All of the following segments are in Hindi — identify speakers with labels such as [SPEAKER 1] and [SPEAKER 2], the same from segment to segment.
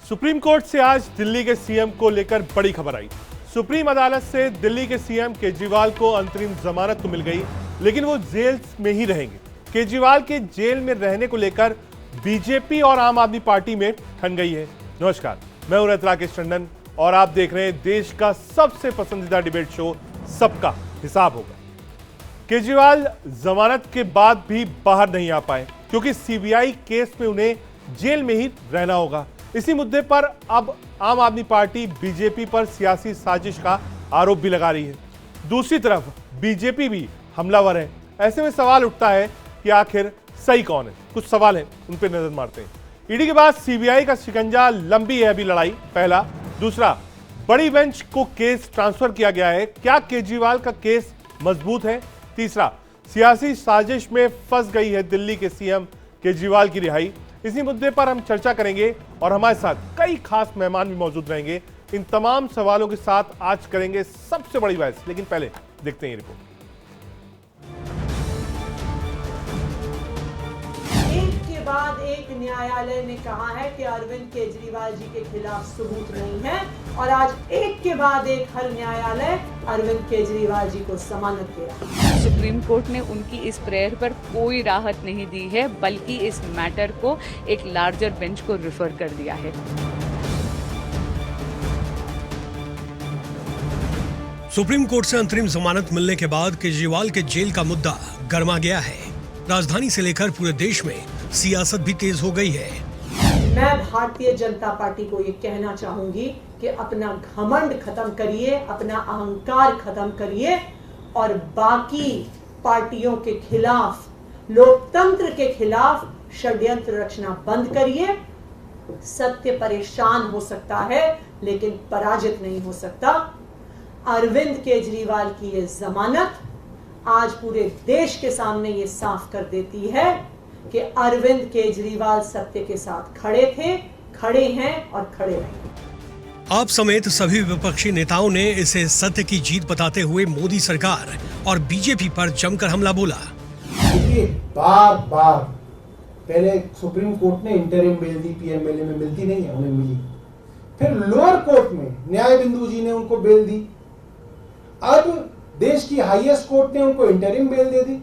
[SPEAKER 1] सुप्रीम कोर्ट से आज दिल्ली के सीएम को लेकर बड़ी खबर आई। सुप्रीम अदालत से दिल्ली के सीएम केजरीवाल को अंतरिम जमानत तो मिल गई, लेकिन वो जेल में ही रहेंगे। केजरीवाल के जेल में रहने को लेकर बीजेपी और आम आदमी पार्टी में ठन गई है। नमस्कार, मैं हूं राकेश टंडन और आप देख रहे हैं देश का सबसे पसंदीदा डिबेट शो सबका हिसाब होगा। केजरीवाल जमानत के बाद भी बाहर नहीं आ पाए क्योंकि सीबीआई केस में उन्हें जेल में ही रहना होगा। इसी मुद्दे पर अब आम आदमी पार्टी बीजेपी पर सियासी साजिश का आरोप भी लगा रही है। दूसरी तरफ बीजेपी भी हमलावर है। ऐसे में सवाल उठता है कि आखिर सही कौन है। कुछ सवाल हैं, उन पर नजर मारते हैं। ईडी के बाद सीबीआई का शिकंजा लंबी है अभी लड़ाई, पहला। दूसरा, बड़ी बेंच को केस ट्रांसफर किया गया है, क्या केजरीवाल का केस मजबूत है? तीसरा, सियासी साजिश में फंस गई है दिल्ली के सीएम केजरीवाल की रिहाई। इसी मुद्दे पर हम चर्चा करेंगे और हमारे साथ कई खास मेहमान भी मौजूद रहेंगे। इन तमाम सवालों के साथ आज करेंगे सबसे बड़ी बहस, लेकिन पहले देखते हैं ये रिपोर्ट।
[SPEAKER 2] एक के बाद एक न्यायालय ने कहा है कि अरविंद केजरीवाल जी के खिलाफ सबूत नहीं है और आज एक के बाद एक हर न्यायालय अरविंद केजरीवाल जी को जमानत दे रहा है।
[SPEAKER 3] सुप्रीम कोर्ट ने उनकी इस प्रेयर पर कोई राहत नहीं दी है, बल्कि इस मैटर को एक लार्जर बेंच को रिफर कर दिया है।
[SPEAKER 4] सुप्रीम कोर्ट से अंतरिम जमानत मिलने के बाद केजरीवाल के जेल का मुद्दा गर्मा गया है। राजधानी से लेकर पूरे देश में सियासत भी तेज हो गई है।
[SPEAKER 2] मैं भारतीय जनता पार्टी को ये कहना चाहूंगी कि अपना घमंड खत्म करिए, अपना अहंकार खत्म करिए और बाकी पार्टियों के खिलाफ, लोकतंत्र के खिलाफ षड्यंत्र रचना बंद करिए। सत्य परेशान हो सकता है लेकिन पराजित नहीं हो सकता। अरविंद केजरीवाल की ये जमानत आज पूरे देश के सामने ये साफ कर देती है कि अरविंद केजरीवाल सत्य के साथ खड़े थे, खड़े हैं और खड़े रहेंगे।
[SPEAKER 4] आप समेत सभी विपक्षी नेताओं ने इसे सत्य की जीत बताते हुए मोदी सरकार और बीजेपी पर जमकर हमला बोला।
[SPEAKER 5] देखिए, बार बार पहले सुप्रीम कोर्ट ने इंटरिम बेल दी, पीएमएलए में मिलती नहीं है, उन्हें मिली। फिर लोअर कोर्ट में न्याय बिंदु जी ने उनको बेल दी। अब देश की हाईएस्ट कोर्ट ने उनको इंटरिम बेल दे दी।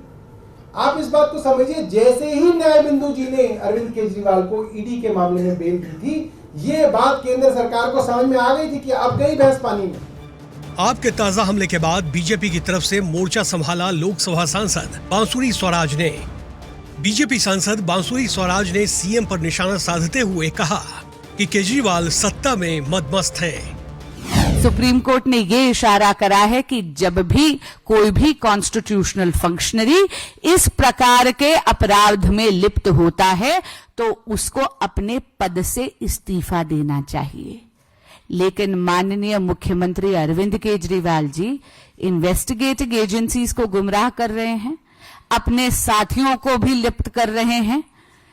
[SPEAKER 5] आप इस बात को समझिए, जैसे ही न्याय बिंदु जी ने अरविंद केजरीवाल को ईडी के मामले में बेल दी थी, ये बात केंद्र सरकार को समझ में आ गई थी कि अब गई भैंस पानी में।
[SPEAKER 4] आपके ताजा हमले के बाद बीजेपी की तरफ से मोर्चा संभाला लोकसभा सांसद बांसुरी स्वराज ने। बीजेपी सांसद बांसुरी स्वराज ने सीएम पर निशाना साधते हुए कहा कि केजरीवाल सत्ता में मदमस्त हैं।
[SPEAKER 6] सुप्रीम कोर्ट ने ये इशारा करा है कि जब भी कोई भी कॉन्स्टिट्यूशनल फंक्शनरी इस प्रकार के अपराध में लिप्त होता है तो उसको अपने पद से इस्तीफा देना चाहिए। लेकिन माननीय मुख्यमंत्री अरविंद केजरीवाल जी इन्वेस्टिगेटिंग एजेंसीज को गुमराह कर रहे हैं, अपने साथियों को भी लिप्त कर रहे हैं।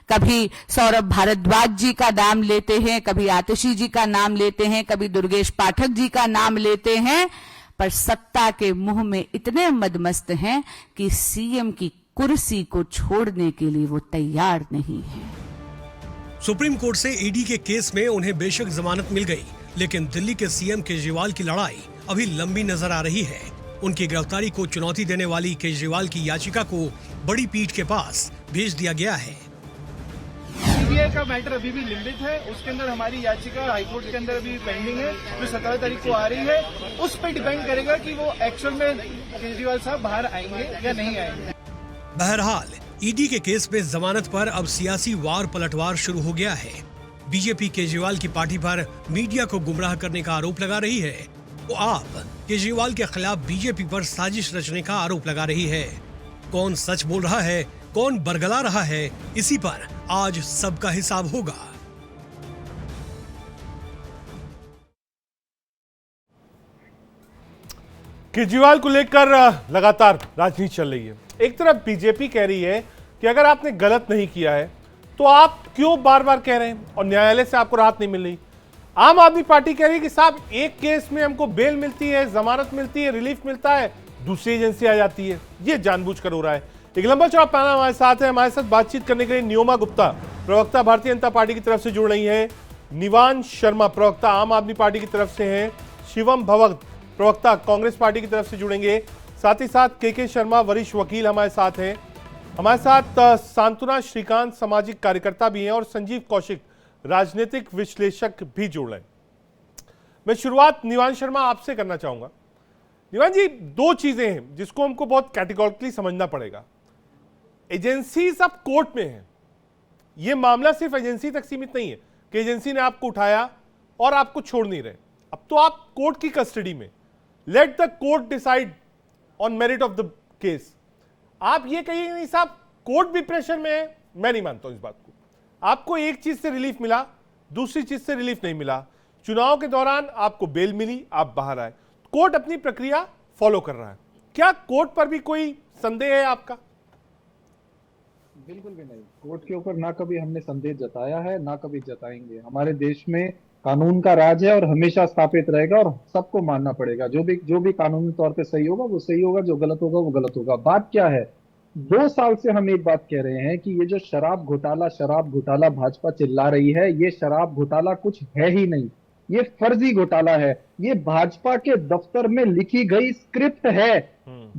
[SPEAKER 6] कभी सौरभ भारद्वाज जी का नाम लेते हैं, कभी आतिशी जी का नाम लेते हैं, कभी दुर्गेश पाठक जी का नाम लेते हैं, पर सत्ता के मुंह में इतने मदमस्त हैं कि सीएम की कुर्सी को छोड़ने के लिए वो तैयार नहीं है।
[SPEAKER 4] सुप्रीम कोर्ट से ईडी के केस में उन्हें बेशक जमानत मिल गई, लेकिन दिल्ली के सीएम केजरीवाल की लड़ाई अभी लंबी नजर आ रही है। उनकी गिरफ्तारी को चुनौती देने वाली केजरीवाल की याचिका को बड़ी पीठ के पास भेज दिया गया है।
[SPEAKER 7] सीबीआई का मैटर अभी भी लंबित है, उसके अंदर हमारी याचिका हाईकोर्ट के अंदर अभी पेंडिंग है, जो 17 तारीख को आ रही है। उस पर डिपेंड करेगा कि वो एक्चुअल में केजरीवाल साहब बाहर आएंगे या नहीं आएंगे।
[SPEAKER 4] बहरहाल ईडी के केस में जमानत पर अब सियासी वार पलटवार शुरू हो गया है। बीजेपी केजरीवाल की पार्टी पर मीडिया को गुमराह करने का आरोप लगा रही है, तो आप केजरीवाल के खिलाफ बीजेपी पर साजिश रचने का आरोप लगा रही है। कौन सच बोल रहा है, कौन बरगला रहा है, इसी पर आज सबका हिसाब होगा।
[SPEAKER 1] केजरीवाल को लेकर लगातार राजनीति चल रही है। एक तरफ बीजेपी कह रही है कि अगर आपने गलत नहीं किया है तो आप क्यों बार बार कह रहे हैं और न्यायालय से आपको राहत नहीं मिल रही। आम आदमी पार्टी कह रही है कि साहब एक केस में हमको बेल मिलती है, जमानत मिलती है, रिलीफ मिलता है, दूसरी एजेंसी आ जाती है। ये जानबूझकर हो रहा है। एक लंबा चौड़ा पैनल हमारे साथ है। हमारे साथ बातचीत करने के लिए नियोमा गुप्ता, प्रवक्ता भारतीय जनता पार्टी की तरफ से जुड़ रही है। निवान शर्मा प्रवक्ता आम आदमी पार्टी की तरफ से हैं, शिवम भगत प्रवक्ता कांग्रेस पार्टी की तरफ से जुड़ेंगे, साथ ही साथ के शर्मा वरिष्ठ वकील हमारे साथ हैं, हमारे साथ सांत्वना श्रीकांत सामाजिक कार्यकर्ता भी हैं और संजीव कौशिक राजनीतिक विश्लेषक भी जुड़ रहे हैं। मैं शुरुआत निवान शर्मा आपसे करना चाहूंगा। निवान जी, दो चीजें हैं जिसको हमको बहुत कैटेगोरिकली समझना पड़ेगा। एजेंसीज अब कोर्ट में है, यह मामला सिर्फ एजेंसी तक सीमित नहीं है कि एजेंसी ने आपको उठाया और आपको छोड़ नहीं रहे, अब तो आप कोर्ट की कस्टडी में। Let the court decide on merit of the case. आप ये कहिए नहीं साहब कोर्ट भी प्रेशर में है, मैं नहीं मानता हूं इस बात को। आपको एक चीज से रिलीफ मिला, दूसरी चीज से रिलीफ नहीं मिला। चुनाव के दौरान आपको बेल मिली, आप बाहर आए, कोर्ट अपनी प्रक्रिया फॉलो कर रहा है। क्या कोर्ट पर भी कोई संदेह है आपका?
[SPEAKER 8] बिल्कुल भी नहीं। कोर्ट के ऊपर ना कभी हमने संदेह जताया है, ना कभी जताएंगे। हमारे देश में कानून का राज है और हमेशा स्थापित रहेगा और सबको मानना पड़ेगा। जो भी कानूनी तौर पे सही होगा वो सही होगा, जो गलत होगा वो गलत होगा। बात क्या है, 2 साल से हम एक बात कह रहे हैं कि ये जो शराब घोटाला भाजपा चिल्ला रही है, ये शराब घोटाला कुछ है ही नहीं, ये फर्जी घोटाला है। ये भाजपा के दफ्तर में लिखी गई स्क्रिप्ट है।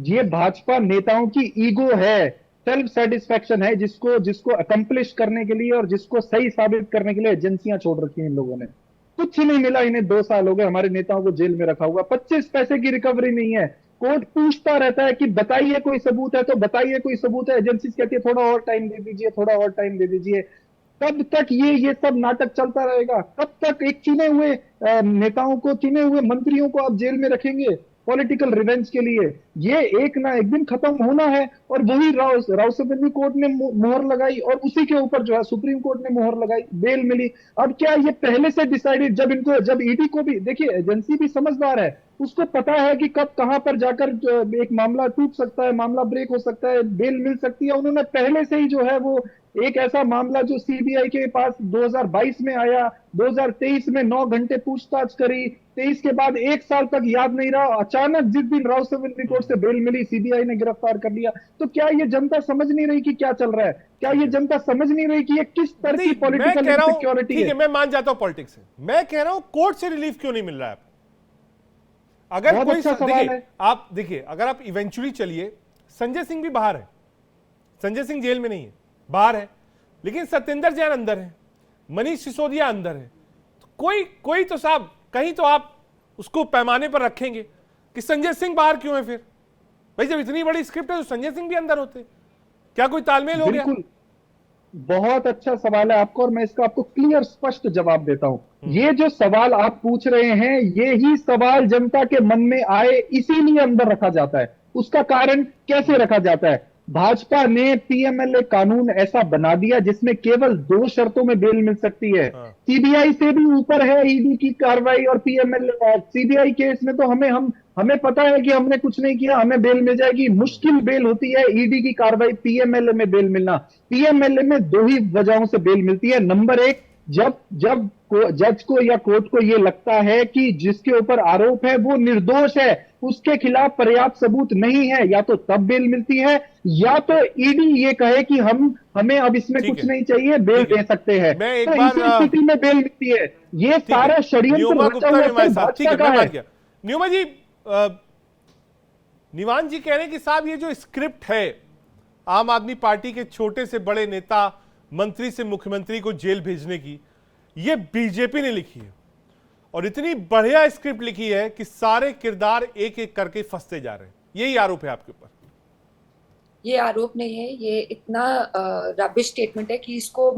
[SPEAKER 8] ये भाजपा नेताओं की ईगो है, सेल्फ सेटिस्फेक्शन है, जिसको अकम्प्लिश करने के लिए और जिसको सही साबित करने के लिए एजेंसियां छोड़ रखी हैं इन लोगों ने। कुछ नहीं मिला इन्हें, 2 साल हो गए हमारे नेताओं को जेल में रखा हुआ, 25 पैसे की रिकवरी नहीं है। कोर्ट पूछता रहता है कि बताइए कोई सबूत है, तो बताइए कोई सबूत है। एजेंसी कहती है थोड़ा और टाइम दे दीजिए, थोड़ा और टाइम दे दीजिए। कब तक ये सब नाटक चलता रहेगा? कब तक एक चुने हुए नेताओं को, चुने हुए मंत्रियों को आप जेल में रखेंगे पॉलिटिकल रिवेंज के लिए? ये एक ना एक दिन खत्म होना है। और वही रावसाहेबी कोर्ट ने मोहर लगाई और उसी के ऊपर जो है सुप्रीम कोर्ट ने मोहर लगाई, बेल मिली। अब क्या ये पहले से डिसाइडेड? जब ईडी को भी देखिए, एजेंसी भी समझदार है, उसको पता है कि कब कहां पर जाकर एक मामला टूट सकता है, मामला ब्रेक हो सकता है, बेल मिल सकती है। उन्होंने पहले से ही जो है वो एक ऐसा मामला जो सीबीआई के पास 2022 में आया, 2023 में 9 घंटे पूछताछ करी, 23 के बाद 1 साल तक याद नहीं रहा, अचानक जिस दिन रावसाहेबी कोर्ट से बेल मिली सीबीआई ने गिरफ्तार कर लिया। तो क्या ये जनता समझ नहीं रही कि क्या चल रहा है? क्या ये जनता समझ नहीं रही कि ये किस तरह की पॉलिटिकल सिक्योरिटी है?
[SPEAKER 1] मैं मान जाता हूं पॉलिटिक्स है, मैं कह रहा हूं कोर्ट से रिलीफ क्यों नहीं मिल रहा है? अगर कोई
[SPEAKER 8] अच्छा सवाल है।
[SPEAKER 1] आप देखिए, अगर आप इवेंचुअली चलिए, संजय सिंह भी बाहर है, संजय सिंह जेल में नहीं है, बाहर है, लेकिन सत्येंद्र जैन अंदर है, मनीष सिसोदिया अंदर है। तो कोई तो साहब कहीं तो आप उसको पैमाने पर रखेंगे कि संजय सिंह बाहर क्यों है? फिर भाई जब इतनी बड़ी स्क्रिप्ट है तो संजय सिंह भी अंदर होते। क्या कोई तालमेल हो गया?
[SPEAKER 8] बहुत अच्छा सवाल है आपको और मैं इसका आपको क्लियर स्पष्ट जवाब देता हूं। ये जो सवाल आप पूछ रहे हैं, ये ही सवाल जनता के मन में आए इसीलिए अंदर रखा जाता है। उसका कारण कैसे रखा जाता है? भाजपा ने पीएमएलए कानून ऐसा बना दिया जिसमें केवल 2 शर्तों में बेल मिल सकती है। सीबीआई से भी ऊपर है ईडी की कार्रवाई और पीएमएलए। सीबीआई केस में तो हमें पता है कि हमने कुछ नहीं किया, हमें बेल मिल जाएगी। मुश्किल बेल होती है ईडी की कार्रवाई, पीएमएलए में बेल मिलना। पीएमएलए में 2 ही वजहों से बेल मिलती है। नंबर 1, जब जज को या कोर्ट को यह लगता है कि जिसके ऊपर आरोप है वो निर्दोष है, उसके खिलाफ पर्याप्त सबूत नहीं है, या तो तब बेल मिलती है, या तो ईडी ये कहे कि हमें अब इसमें कुछ नहीं चाहिए, बेल दे सकते हैं, तो इसी स्थिति में बेल मिलती है। ये सारा षड्यंत्र रचा हुआ है।
[SPEAKER 1] न्यूमा जी, निवान जी कह रहे हैं कि साहब ये जो स्क्रिप्ट है आम आदमी पार्टी के छोटे से बड़े नेता, मंत्री से मुख्यमंत्री को जेल भेजने की, ये बीजेपी ने लिखी है और इतनी बढ़िया स्क्रिप्ट लिखी है कि सारे किरदार एक एक करके फंसते जा रहे हैं। यही आरोप है आपके ऊपर?
[SPEAKER 9] ये आरोप नहीं है, ये इतना रबिश स्टेटमेंट है कि इसको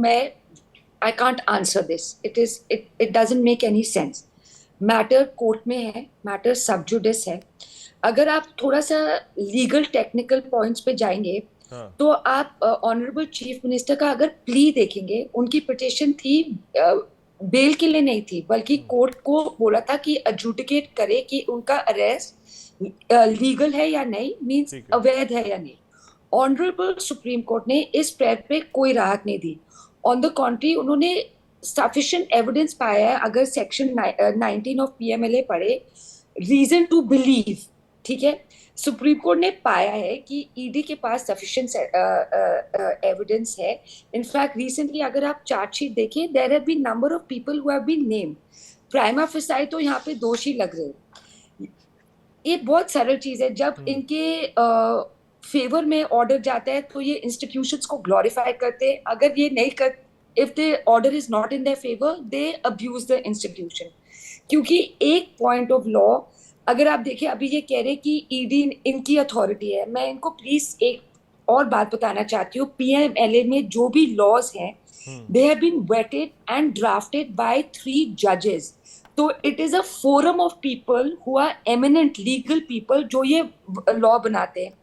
[SPEAKER 9] I can't answer this. It doesn't make any sense. Matter court में है, मैटर सब जुडिस है। अगर आप थोड़ा सा लीगल टेक्निकल पॉइंट्स पे जाएंगे तो आप ऑनरेबल चीफ मिनिस्टर का अगर प्ली देखेंगे, उनकी पिटीशन थी बेल के लिए नहीं थी, बल्कि कोर्ट को बोला था कि एडजुडिकेट करे कि उनका अरेस्ट लीगल है या नहीं, मींस अवैध है या नहीं। ऑनरेबल सुप्रीम कोर्ट ने इस प्रेयर पे कोई राहत नहीं दी। ऑन द कॉन्ट्री उन्होंने सफिशिएंट एविडेंस पाया है। अगर सेक्शन 19 ऑफ पीएमएलए पढ़े, रीजन टू बिलीव ठीक है, सुप्रीम कोर्ट ने पाया है कि ईडी के पास सफिशिएंट एविडेंस है। इनफैक्ट रिसेंटली अगर आप चार्जशीट देखें, there have been number of people who have been named, prima facie तो यहाँ पे दोषी लग रहे हैं। ये बहुत सरल चीज है, जब इनके फेवर में ऑर्डर जाता है तो ये इंस्टीट्यूशंस को ग्लोरीफाई करते हैं, अगर ये नहीं कर, if the order is not in their favour they abuse the institution. क्योंकि एक पॉइंट ऑफ लॉ अगर आप देखें, अभी ये कह रहे कि ईडी इनकी अथॉरिटी है, मैं इनको प्लीज एक और बात बताना चाहती हूँ, पीएमएलए में जो भी लॉज हैं they have been vetted and drafted by 3 जजेस। तो it is a forum of people who are eminent legal people जो ये लॉ बनाते हैं।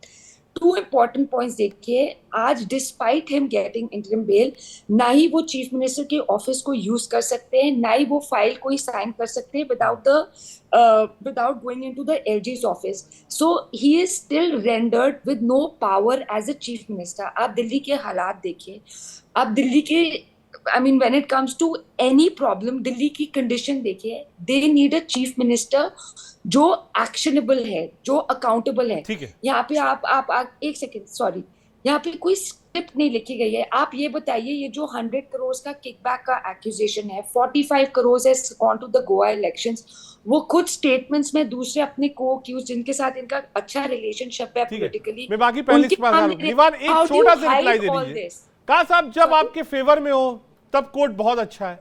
[SPEAKER 9] 2 important पॉइंट्स देखिए, आज despite him getting interim bell, ना ही वो चीफ मिनिस्टर के ऑफिस को यूज कर सकते हैं, ना ही वो फाइल कोई साइन कर सकते हैं without going into the LG's office. So he is still rendered with no power as a chief minister. आप दिल्ली के हालात देखिए, आप दिल्ली के when it comes to any problem, Delhi की कंडीशन देखिए, they need a chief minister जो एक्शनेबल है, जो अकाउंटेबल है। यहाँ पे आप एक सेकेंड, सॉरी, यहाँ पे कोई स्क्रिप्ट नहीं लिखी गई है। आप ये बताइए, ये जो 100 करोड़ का किकबैक का एक्यूजेशन है, 45 crore has gone to the Goa elections, वो खुद स्टेटमेंट्स में दूसरे अपने को अक्यूज जिनके साथ इनका अच्छा रिलेशनशिप है पॉलिटिकली,
[SPEAKER 1] मैं बाकी पहले इस बात निवान एक छोटा सा रिप्लाई दे दीजिए। कहा साहब, जब आपके फेवर में हो तब कोर्ट बहुत अच्छा है,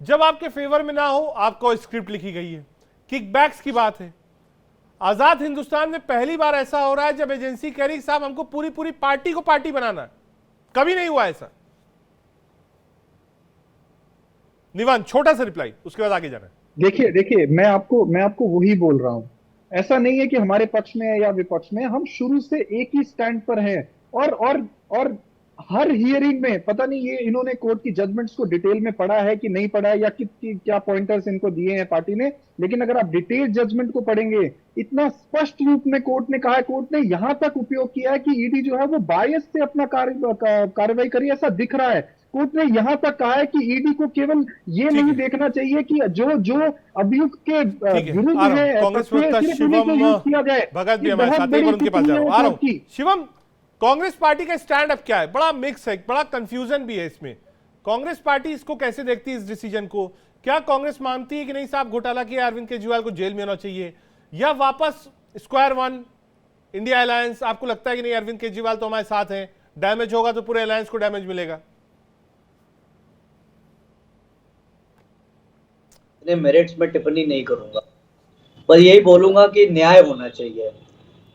[SPEAKER 1] जब आपके फेवर में ना हो आपको स्क्रिप्ट लिखी गई है, किकबैक्स की बात है। आजाद हिंदुस्तान में पहली बार ऐसा हो रहा है जब एजेंसी कह रही साहब हमको पूरी पार्टी को पार्टी बनाना है, कभी नहीं हुआ ऐसा। निवान छोटा सा रिप्लाई, उसके बाद आगे जाना है।
[SPEAKER 8] देखिए मैं आपको वही बोल रहा हूं, ऐसा नहीं है कि हमारे पक्ष में है या विपक्ष में, हम शुरू से एक ही स्टैंड पर हैं। और हर हियरिंग में पता नहीं ये इन्होंने कोर्ट की जजमेंट्स को डिटेल में पढ़ा है कि नहीं पढ़ा है, या क्या पॉइंटर्स इनको दिए हैं पार्टी ने, लेकिन अगर आप डिटेल जजमेंट को पढ़ेंगे, इतना स्पष्ट रूप में कोर्ट ने कहा है, कोर्ट ने यहां तक उपयोग किया है कि ईडी जो है वो बायस से अपना कार्रवाई करी, ऐसा दिख रहा है। कोर्ट ने यहां तक कहा है कि ईडी को केवल ये नहीं देखना चाहिए कि जो अभियुक्त के विरुद्ध है किया जाए।
[SPEAKER 1] भगत भी हमारे साथ, एक बार उनके पास जा रहा हूं। शिवम, कांग्रेस पार्टी का स्टैंड अप क्या है? बड़ा मिक्स है, बड़ा कंफ्यूजन भी है इसमें। कांग्रेस पार्टी इसको कैसे देखती है, इस डिसीजन को? क्या कांग्रेस मानती है कि नहीं साहब घोटाला किया, अरविंद केजरीवाल को जेल में होना चाहिए, या वापस स्क्वायर वन इंडिया अलायंस? आपको लगता है कि नहीं अरविंद केजरीवाल तो हमारे साथ हैं, डैमेज होगा तो पूरे अलायंस को डैमेज मिलेगा?
[SPEAKER 10] मेरिट्स में टिप्पणी नहीं करूंगा, पर यही बोलूंगा कि न्याय होना चाहिए।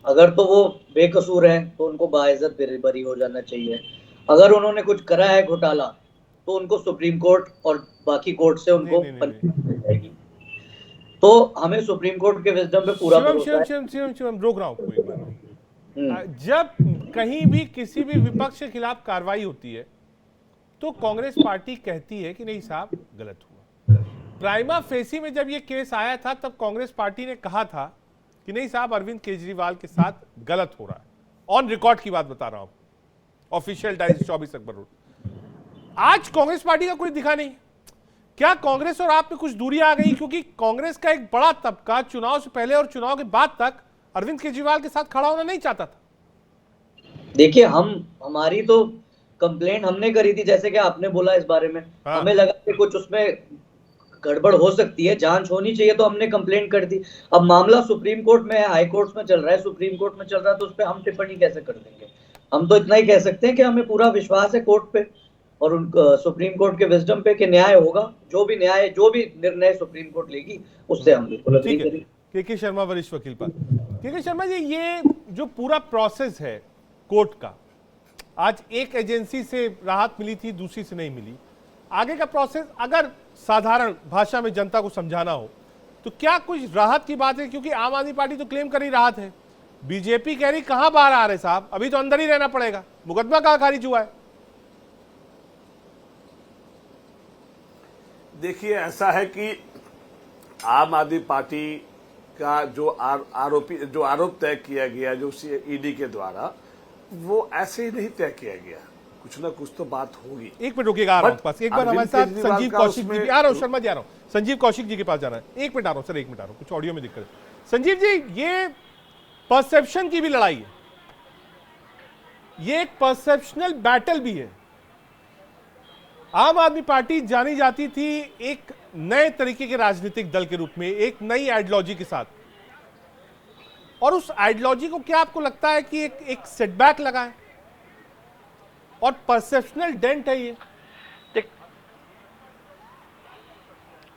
[SPEAKER 10] अगर तो वो बेकसूर है तो उनको बाइज्जत बरी हो जाना चाहिए। अगर उन्होंने कुछ करा है घोटाला तो उनको सुप्रीम कोर्ट और बाकी कोर्ट से उनको मिल जाएगी। तो हमें सुप्रीम कोर्ट के विजडम पे पूरा भरोसा है।
[SPEAKER 1] रोक रहा हूं, जब कहीं भी किसी भी विपक्ष के खिलाफ कार्रवाई होती है तो कांग्रेस पार्टी कहती है कि नहीं साहब गलत हुआ। प्राइमा फेसी में जब ये केस आया था तब कांग्रेस पार्टी ने कहा था कि नहीं साहब अरविंद केजरीवाल के साथ गलत हो रहा है। ऑन रिकॉर्ड की बात बता रहा हूं, ऑफिशियल डायरी 24 अकबर रोड। आज कांग्रेस पार्टी का कोई दिखा नहीं। क्या कांग्रेस और आप में कुछ दूरी आ गई? क्योंकि कांग्रेस का एक बड़ा तबका चुनाव से पहले और चुनाव के बाद तक अरविंद केजरीवाल के साथ खड़ा होना नहीं चाहता था।
[SPEAKER 10] देखिए, हमारी तो कंप्लेंट हमने करी थी, जैसे कि आपने बोला इस बारे में। हमें लगा कि कुछ उसमें गड़बड़ हो सकती है, जांच होनी चाहिए, तो हमने कंप्लेंट कर दी। अब मामला सुप्रीम कोर्ट में है, हाई कोर्ट में चल रहा है, सुप्रीम कोर्ट में चल रहा है, तो उस पर हम टिप्पणी कैसे कर देंगे? हम तो इतना ही कह सकते हैं कि हमें पूरा विश्वास है कोर्ट पे और सुप्रीम कोर्ट के विजडम पे कि न्याय होगा। जो भी निर्णय सुप्रीम कोर्ट लेगी उससे हम बिल्कुल एग्री करेंगे।
[SPEAKER 1] के शर्मा, वरिष्ठ वकील पर। के शर्मा जी, ये जो पूरा प्रोसेस है कोर्ट का, आज एक एजेंसी से राहत मिली थी, दूसरी से नहीं मिली। आगे का प्रोसेस अगर साधारण भाषा में जनता को समझाना हो तो क्या कुछ राहत की बात है? क्योंकि आम आदमी पार्टी तो क्लेम कर रही राहत है, बीजेपी कह रही कहां बाहर आ रहे साहब, अभी तो अंदर ही रहना पड़ेगा, मुकदमा कहां खारिज हुआ है?
[SPEAKER 11] देखिए, ऐसा है कि आम आदमी पार्टी का जो आरोप तय किया गया जो ईडी के द्वारा, वो ऐसे ही नहीं तय किया गया, कुछ ना कुछ तो बात होगी।
[SPEAKER 1] एक मिनट रुकिएगा, आ रहा हूं पास। एक बार हमारे साथ संजीव कौशिक जी आ रहा हूं, शर्मा जी आ रहा हूं, संजीव कौशिक जी के पास जाना है। एक मिनट आ रहा हूं सर, एक मिनट आ रहा हूं, कुछ ऑडियो में दिक्कत है। संजीव जी, ये परसेप्शन की भी लड़ाई है, ये एक परसेप्शनल बैटल भी है। आम आदमी पार्टी जानी जाती थी एक नए तरीके के राजनीतिक दल के रूप में, एक नई आइडियोलॉजी के साथ, और उस आइडियोलॉजी को क्या आपको लगता है कि एक सेटबैक लगा है और परसेप्शनल डेंट है ये?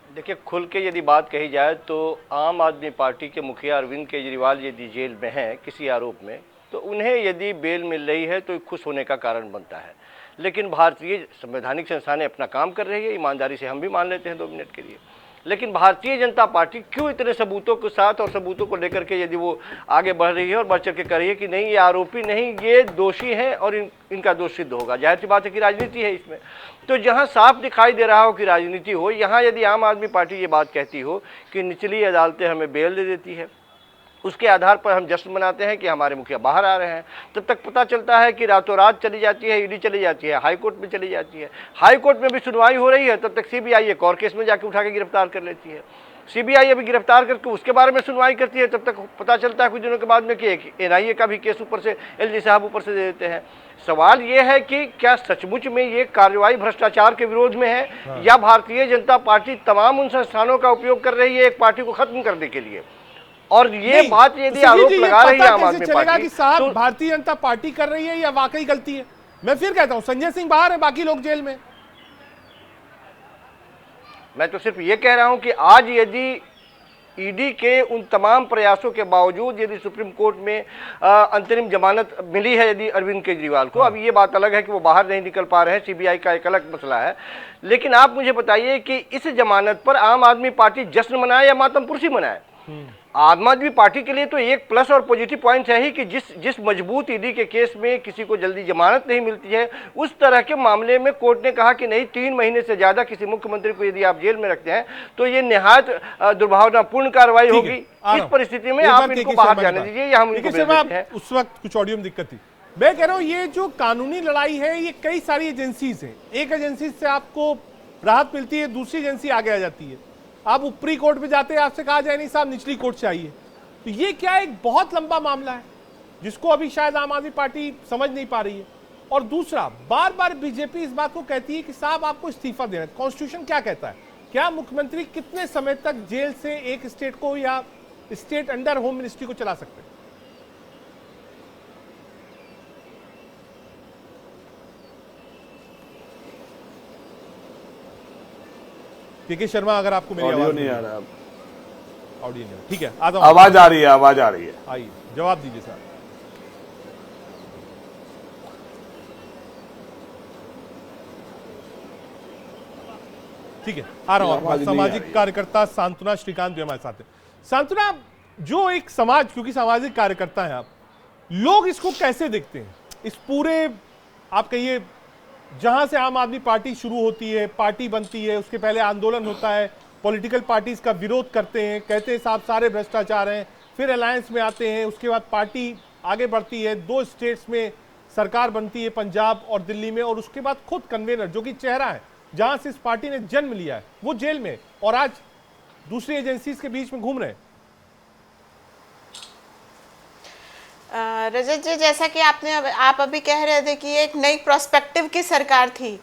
[SPEAKER 12] देखिए, खुल के यदि बात कही जाए तो आम आदमी पार्टी के मुखिया अरविंद केजरीवाल यदि जेल में हैं किसी आरोप में, तो उन्हें यदि बेल मिल रही है तो खुश होने का कारण बनता है। लेकिन भारतीय संवैधानिक संस्थानें अपना काम कर रही है, ईमानदारी से हम भी मान लेते हैं 2 मिनट के लिए। लेकिन भारतीय जनता पार्टी क्यों इतने सबूतों के साथ और सबूतों को लेकर के यदि वो आगे बढ़ रही है और बढ़ चढ़ के कर रही है कि नहीं, ये आरोपी नहीं, ये दोषी हैं और इनका दोष सिद्ध होगा। जाहिर सी बात है कि राजनीति है इसमें। तो जहां साफ दिखाई दे रहा हो कि राजनीति हो, यहां यदि आम आदमी पार्टी ये बात कहती हो कि निचली अदालतें हमें बेल दे देती है, उसके आधार पर हम जश्न मनाते हैं कि हमारे मुखिया बाहर आ रहे हैं, तब तक पता चलता है कि रातों रात चली जाती है, ईडी चली जाती है, हाई कोर्ट में चली जाती है, हाई कोर्ट में भी सुनवाई हो रही है, तब तक सीबीआई एक और केस में जाके उठा के गिरफ्तार कर लेती है। सीबीआई अभी गिरफ्तार करके उसके बारे में सुनवाई करती है, तब तक पता चलता है कुछ दिनों के बाद में कि एनआईए का भी केस ऊपर से एलजी साहब ऊपर से दे देते हैं। सवाल ये है कि क्या सचमुच में ये कार्रवाई भ्रष्टाचार के विरोध में है, या भारतीय जनता पार्टी तमाम उन संस्थानों का उपयोग कर रही है एक पार्टी को खत्म करने के लिए? और ये बात यदि आरोप लगा रही है आम आदमी पार्टी,
[SPEAKER 1] कि साहब भारतीय जनता पार्टी कर रही है या वाकई गलती है? मैं फिर कहता हूं, संजय सिंह बाहर है, बाकी लोग जेल में।
[SPEAKER 12] मैं तो सिर्फ ये कह रहा हूं कि आज यदि ईडी के उन तमाम प्रयासों के बावजूद यदि सुप्रीम कोर्ट में अंतरिम जमानत मिली है यदि अरविंद केजरीवाल को, अब ये बात अलग है कि वो बाहर नहीं निकल पा रहे हैं, सीबीआई का एक अलग मसला है, लेकिन आप मुझे बताइए कि इस जमानत पर आम आदमी पार्टी जश्न मनाए या मातमपुरसी मनाए? आम आदमी पार्टी के लिए तो एक प्लस और पॉजिटिव पॉइंट है ही कि जिस मजबूत ईडी के केस में किसी को जल्दी जमानत नहीं मिलती है, उस तरह के मामले में कोर्ट ने कहा कि नहीं, 3 महीने से ज्यादा किसी मुख्यमंत्री को यदि आप जेल में रखते हैं तो ये निहायत दुर्भावनापूर्ण कार्रवाई होगी। इस परिस्थिति में आप इनको बाहर जाने दीजिए या हम इनको भेज देते हैं।
[SPEAKER 1] उस वक्त कुछ ऑडियो में दिक्कत थी। मैं कह रहा हूँ ये जो कानूनी लड़ाई है, ये कई सारी एजेंसीज है, एक एजेंसी से आपको राहत मिलती है, दूसरी एजेंसी आगे आ जाती है, आप ऊपरी कोर्ट में जाते हैं, आपसे कहा जाए नहीं साहब निचली कोर्ट से आइए। तो ये क्या एक बहुत लंबा मामला है जिसको अभी शायद आम आदमी पार्टी समझ नहीं पा रही है। और दूसरा, बार बार बीजेपी इस बात को कहती है कि साहब आपको इस्तीफा देना है। कॉन्स्टिट्यूशन क्या कहता है? क्या मुख्यमंत्री कितने समय तक जेल से एक स्टेट को या स्टेट अंडर होम मिनिस्ट्री को चला सकते हैं? के शर्मा, अगर आपको मेरी आवाज
[SPEAKER 11] नहीं आ रहा,
[SPEAKER 1] ऑडियो नहीं, ठीक है, आता
[SPEAKER 11] आवाज आ रही है, आवाज आ रही है,
[SPEAKER 1] आइए जवाब दीजिए सर। ठीक है, आ रहा हूं। सामाजिक कार्यकर्ता सांत्वना श्रीकांत भी हमारे साथ है। सांत्वना, जो एक समाज, क्योंकि सामाजिक कार्यकर्ता हैं आप, लोग इसको कैसे देखते हैं? इस पूरे, आप कहिए, जहां से आम आदमी पार्टी शुरू होती है, पार्टी बनती है, उसके पहले आंदोलन होता है, पॉलिटिकल पार्टीज का विरोध करते हैं, कहते हैं साहब सारे भ्रष्टाचार हैं, फिर अलायंस में आते हैं, उसके बाद पार्टी आगे बढ़ती है, 2 स्टेट्स में सरकार बनती है, पंजाब और दिल्ली में, और उसके बाद खुद कन्वेनर, जो कि चेहरा है जहां से इस पार्टी ने जन्म लिया है, वो जेल में, और आज दूसरी एजेंसीज के बीच में घूम रहे हैं।
[SPEAKER 13] रजत जी, जैसा कि आप अभी कह रहे थे कि एक नई प्रोस्पेक्टिव की सरकार थी,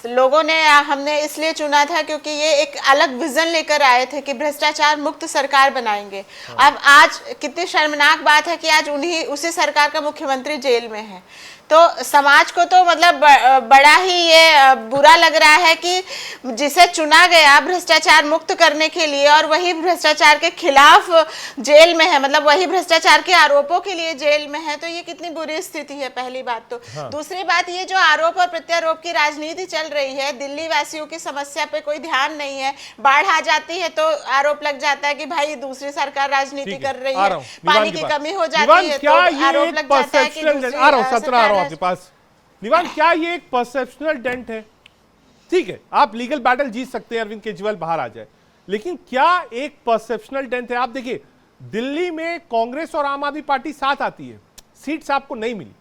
[SPEAKER 13] लोगों ने, हमने इसलिए चुना था क्योंकि ये एक अलग विजन लेकर आए थे कि भ्रष्टाचार मुक्त सरकार बनाएंगे। अब आज कितनी शर्मनाक बात है कि आज उसी सरकार का मुख्यमंत्री जेल में है। तो समाज को तो मतलब बड़ा ही ये बुरा लग रहा है कि जिसे चुना गया भ्रष्टाचार मुक्त करने के लिए और वही भ्रष्टाचार के खिलाफ जेल में है, मतलब वही भ्रष्टाचार के आरोपों के लिए जेल में है। तो ये कितनी बुरी स्थिति है, पहली बात तो। दूसरी बात, ये जो आरोप और प्रत्यारोप की राजनीति चल रही है, दिल्ली वासियों की समस्या पे कोई ध्यान नहीं है। बाढ़ आ जाती है तो आरोप लग जाता है कि भाई दूसरी सरकार राजनीति कर रही है, पानी की कमी हो जाती है तो आरोप लग जाता है कि
[SPEAKER 1] आपके पास। निवान, क्या ये एक परसेप्शनल डेंट है? ठीक है, आप लीगल बैटल जीत सकते हैं, अरविंद केजरीवाल बाहर आ जाए, लेकिन क्या एक परसेप्शनल डेंट है? आप देखिए, दिल्ली में कांग्रेस और आम आदमी पार्टी साथ आती है, सीट्स आपको नहीं मिली,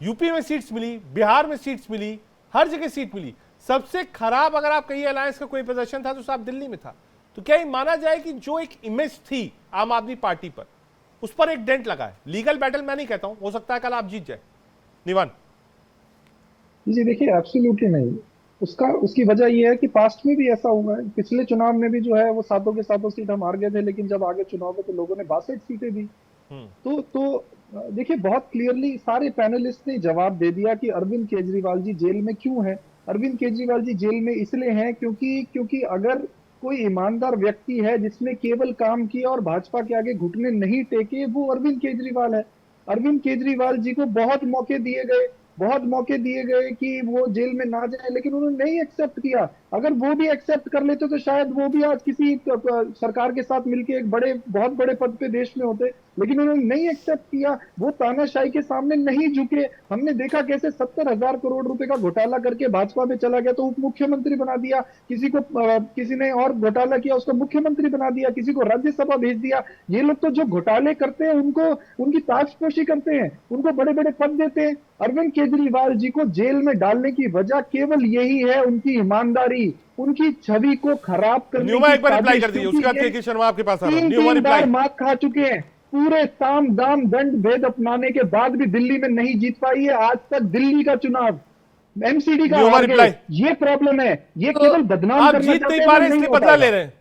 [SPEAKER 1] यूपी में सीट्स मिली, बिहार में सीट्स मिली, हर जगह सीट मिली। सबसे खराब अगर आप कहिए अलायंस का कोई प्रदर्शन था तो साहब दिल्ली में था। तो क्या ये माना जाए कि जो एक इमेज थी आम आदमी पार्टी पर, उस पर एक डेंट लगा है। लीगल बैटल मैं नहीं कहता हूं, हो सकता है कल आप जीत जाए। निवान
[SPEAKER 8] जी देखिए, एब्सोल्युटली नहीं। उसकी वजह यह है कि पास्ट में भी ऐसा हुआ है। पिछले चुनाव में भी जो है वो सातों के सातों सीट हम हार गए थे, लेकिन जब आगे चुनाव में तो लोगों ने 62 सीटें दी। तो देखिए, बहुत क्लियरली सारे पैनलिस्ट ने जवाब दे दिया कि अरविंद केजरीवाल जी जेल में क्यों हैं। अरविंद केजरीवाल जी जेल में इसलिए हैं क्योंकि अगर कोई ईमानदार व्यक्ति है जिसने केवल काम किया और भाजपा के आगे घुटने नहीं टेके, वो अरविंद केजरीवाल है। अरविंद केजरीवाल जी को बहुत मौके दिए गए कि वो जेल में ना जाए, लेकिन उन्होंने नहीं एक्सेप्ट किया। अगर वो भी एक्सेप्ट कर लेते तो शायद वो भी आज किसी सरकार के साथ मिलकर एक बहुत बड़े पद पे देश में होते, लेकिन उन्होंने नहीं एक्सेप्ट किया। वो तानाशाही के सामने नहीं झुके। हमने देखा कैसे 70,000 करोड़ रुपए का घोटाला करके भाजपा में चला गया तो उप मुख्यमंत्री बना दिया, किसी ने और घोटाला किया उसको मुख्यमंत्री बना दिया, किसी को राज्यसभा भेज दिया। ये लोग तो जो घोटाले करते हैं उनकी ताजपोशी करते हैं, उनको बड़े बड़े पद देते हैं। अरविंद केजरीवाल जी को जेल में डालने की वजह केवल यही है, उनकी ईमानदारी, उनकी छवि को खराब करने की
[SPEAKER 1] एक बार रिप्लाई कर दीजिए, उसके बाद के शर्मा आपके पास आ रहा है।
[SPEAKER 8] तीन बार मात खा चुके हैं। पूरे साम दाम दंड भेद अपनाने के बाद भी दिल्ली में नहीं जीत पाई है। आज तक दिल्ली का चुनाव एमसीडी का हार गए। ये प्रॉब्लम है, ये केवल बदनाम करना
[SPEAKER 1] जीत नहीं पा रहे इसलिए बदला ले रहे हैं।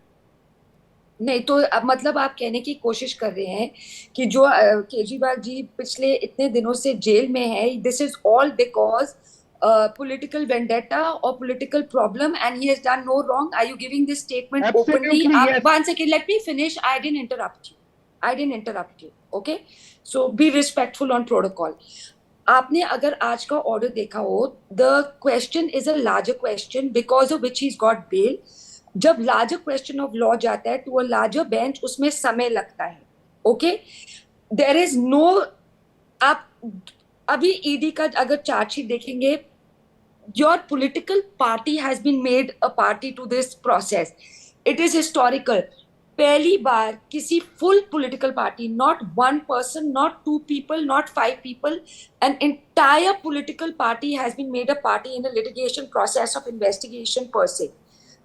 [SPEAKER 9] नहीं तो अब मतलब आप कहने की कोशिश कर रहे हैं कि जो केजरीवाल जी पिछले इतने दिनों से जेल में है, this is all because political vendetta or political problem and he has done no wrong. Are you giving this statement openly?
[SPEAKER 8] Yes.
[SPEAKER 9] One second, let me finish. I didn't interrupt you. Okay? So be respectful on protocol. आपने अगर आज का ऑर्डर देखा हो, the question is a larger question because of which he's got bail. जब larger question of law जाता है to a larger bench, उसमें समय लगता है. Okay? There is no, आप अभी ईडी का अगर चार्जशीट देखेंगे, your political party has been made a party to this process. It is historical. पहली बार किसी full political party, not one person, not two people, not 5 people, an entire political party has been made a party in a litigation process of investigation per se.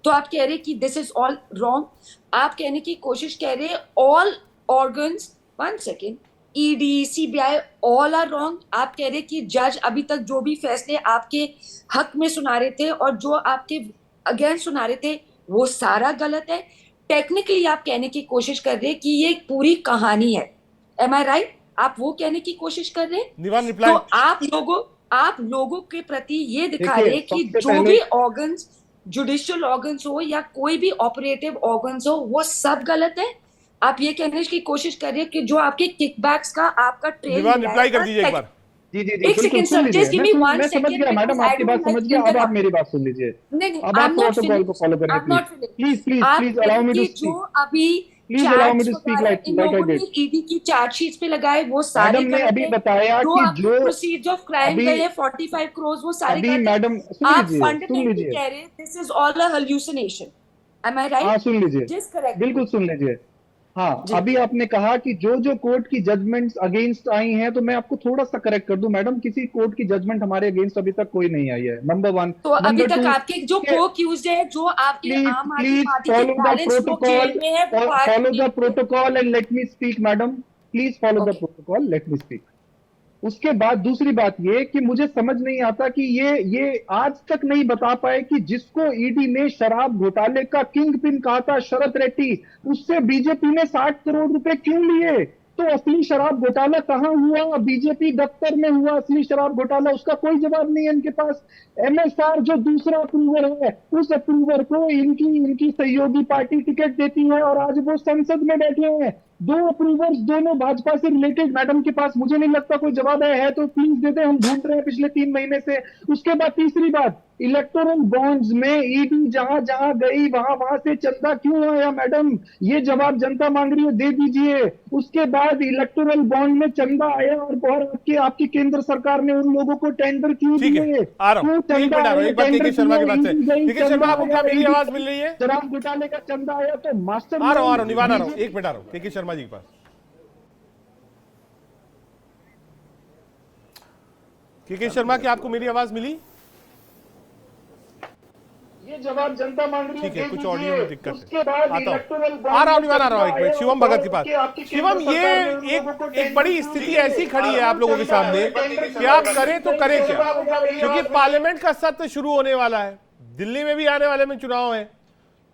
[SPEAKER 9] तो आप कह रहे कि this is all wrong. आप कहने की कोशिश कह रहे all organs, one second, ED, CBI, all are wrong. आप कह रहे कि जज अभी तक जो भी फैसले आपके हक में सुना रहे थे और जो आपके अगेंस्ट सुना रहे थे वो सारा गलत है। टेक्निकली आप कहने की कोशिश कर रहे हैं कि ये एक पूरी कहानी है। Am I right? आप वो कहने की कोशिश कर रहे हैं। तो आप लोगों के प्रति ये दिखा रहे हैं कि जो भी ऑर्गन्स, जुडिशियल ऑर्गन्स हो या कोई भी ऑपरेटिव ऑर्गन्स हो, वो सब गलत है। आप ये कहने की कोशिश कर रहे हैं कि जो आपके किकबैक्स का आपका ट्रेल
[SPEAKER 1] रिप्लाई कर दीजिए एक बार।
[SPEAKER 8] जी एक second sir, just give me 1 second. Madam आपकी बात समझ गया, अब आप मेरी बात सुन लीजिए। अब आप प्रोटोकॉल को फॉलो करें please allow me to speak.
[SPEAKER 9] जो अभी
[SPEAKER 8] please allow me to speak like I did.
[SPEAKER 9] ED की चार्जशीट पे लगाए वो सारे
[SPEAKER 8] मैडम ने अभी बताया कि जो
[SPEAKER 9] प्रोसीड्स ऑफ क्राइम गए 45 करोड़, वो सारे
[SPEAKER 8] अभी मैडम
[SPEAKER 9] आप फंडामेंटली कह रहे हैं this is all a hallucination. Am I right?
[SPEAKER 8] हाँ सुन लीजिए, बिल्कुल सुन लीजिए। हाँ, अभी आपने कहा कि जो कोर्ट की जजमेंट्स अगेंस्ट आई हैं, तो मैं आपको थोड़ा सा करेक्ट कर दूं मैडम, किसी कोर्ट की जजमेंट हमारे अगेंस्ट अभी तक कोई नहीं आई है, नंबर 1।
[SPEAKER 9] तो अभी तक आपके जो को-अक्यूज्ड है, जो आपके आम आदमी पार्टी के बैलेंस लोग जेल में है, वो
[SPEAKER 8] follow the protocol and let me speak madam, please follow the protocol, let me speak. उसके बाद दूसरी बात ये कि मुझे समझ नहीं आता कि ये आज तक नहीं बता पाए कि जिसको ईडी ने शराब घोटाले का किंग पिन कहा था, शरद रेड्डी, उससे बीजेपी ने 60 करोड़ रुपए क्यों लिए? तो असली शराब घोटाला कहां हुआ? बीजेपी दफ्तर में हुआ असली शराब घोटाला, उसका कोई जवाब नहीं है इनके पास। एमएसआर जो दूसरा अप्रूवर है, उस अप्रूवर को इनकी सहयोगी पार्टी टिकट देती है और आज वो संसद में बैठे हैं। 2 अप्रूवर्स दोनों भाजपा से रिलेटेड मैडम के पास मुझे नहीं लगता कोई जवाब है तो प्लीज दे दे, हम ढूंढ रहे हैं पिछले 3 महीने से। उसके बाद तीसरी बात, इलेक्टोरल बॉन्ड्स में ईडी जहां जहां गई वहां से चंदा क्यों आया मैडम? ये जवाब जनता मांग रही है, दे दीजिए। उसके बाद इलेक्टोरल बॉन्ड में चंदा आया और आपकी केंद्र सरकार ने उन लोगों को टेंडर क्यों दिए?
[SPEAKER 1] शर्मा के पास है, शर्मा आपको क्या मेरी आवाज मिल रही है?
[SPEAKER 8] शराब घोटाले का चंदा आया तो मास्टर
[SPEAKER 1] आ रहा हूं निवान आ रहा हूं, 1 मिनट आ रहा हूं के शर्मा जी के पास। के शर्मा की आपको मेरी आवाज मिली?
[SPEAKER 8] ये जवाब जनता मांग रही है।
[SPEAKER 1] ठीक है, कुछ ऑडियो में दिक्कत है,
[SPEAKER 8] उसके बाद
[SPEAKER 1] आता
[SPEAKER 8] इलेक्टोरल
[SPEAKER 1] हूं। आ रहा हूं, निवान आ रहा हूं एक मिनट शिवम भगत के पास। शिवम, ये एक बड़ी स्थिति ऐसी खड़ी है आप लोगों के सामने कि आप करें तो करें क्या, क्योंकि पार्लियामेंट का सत्र शुरू होने वाला है, दिल्ली में भी आने वाले में चुनाव है,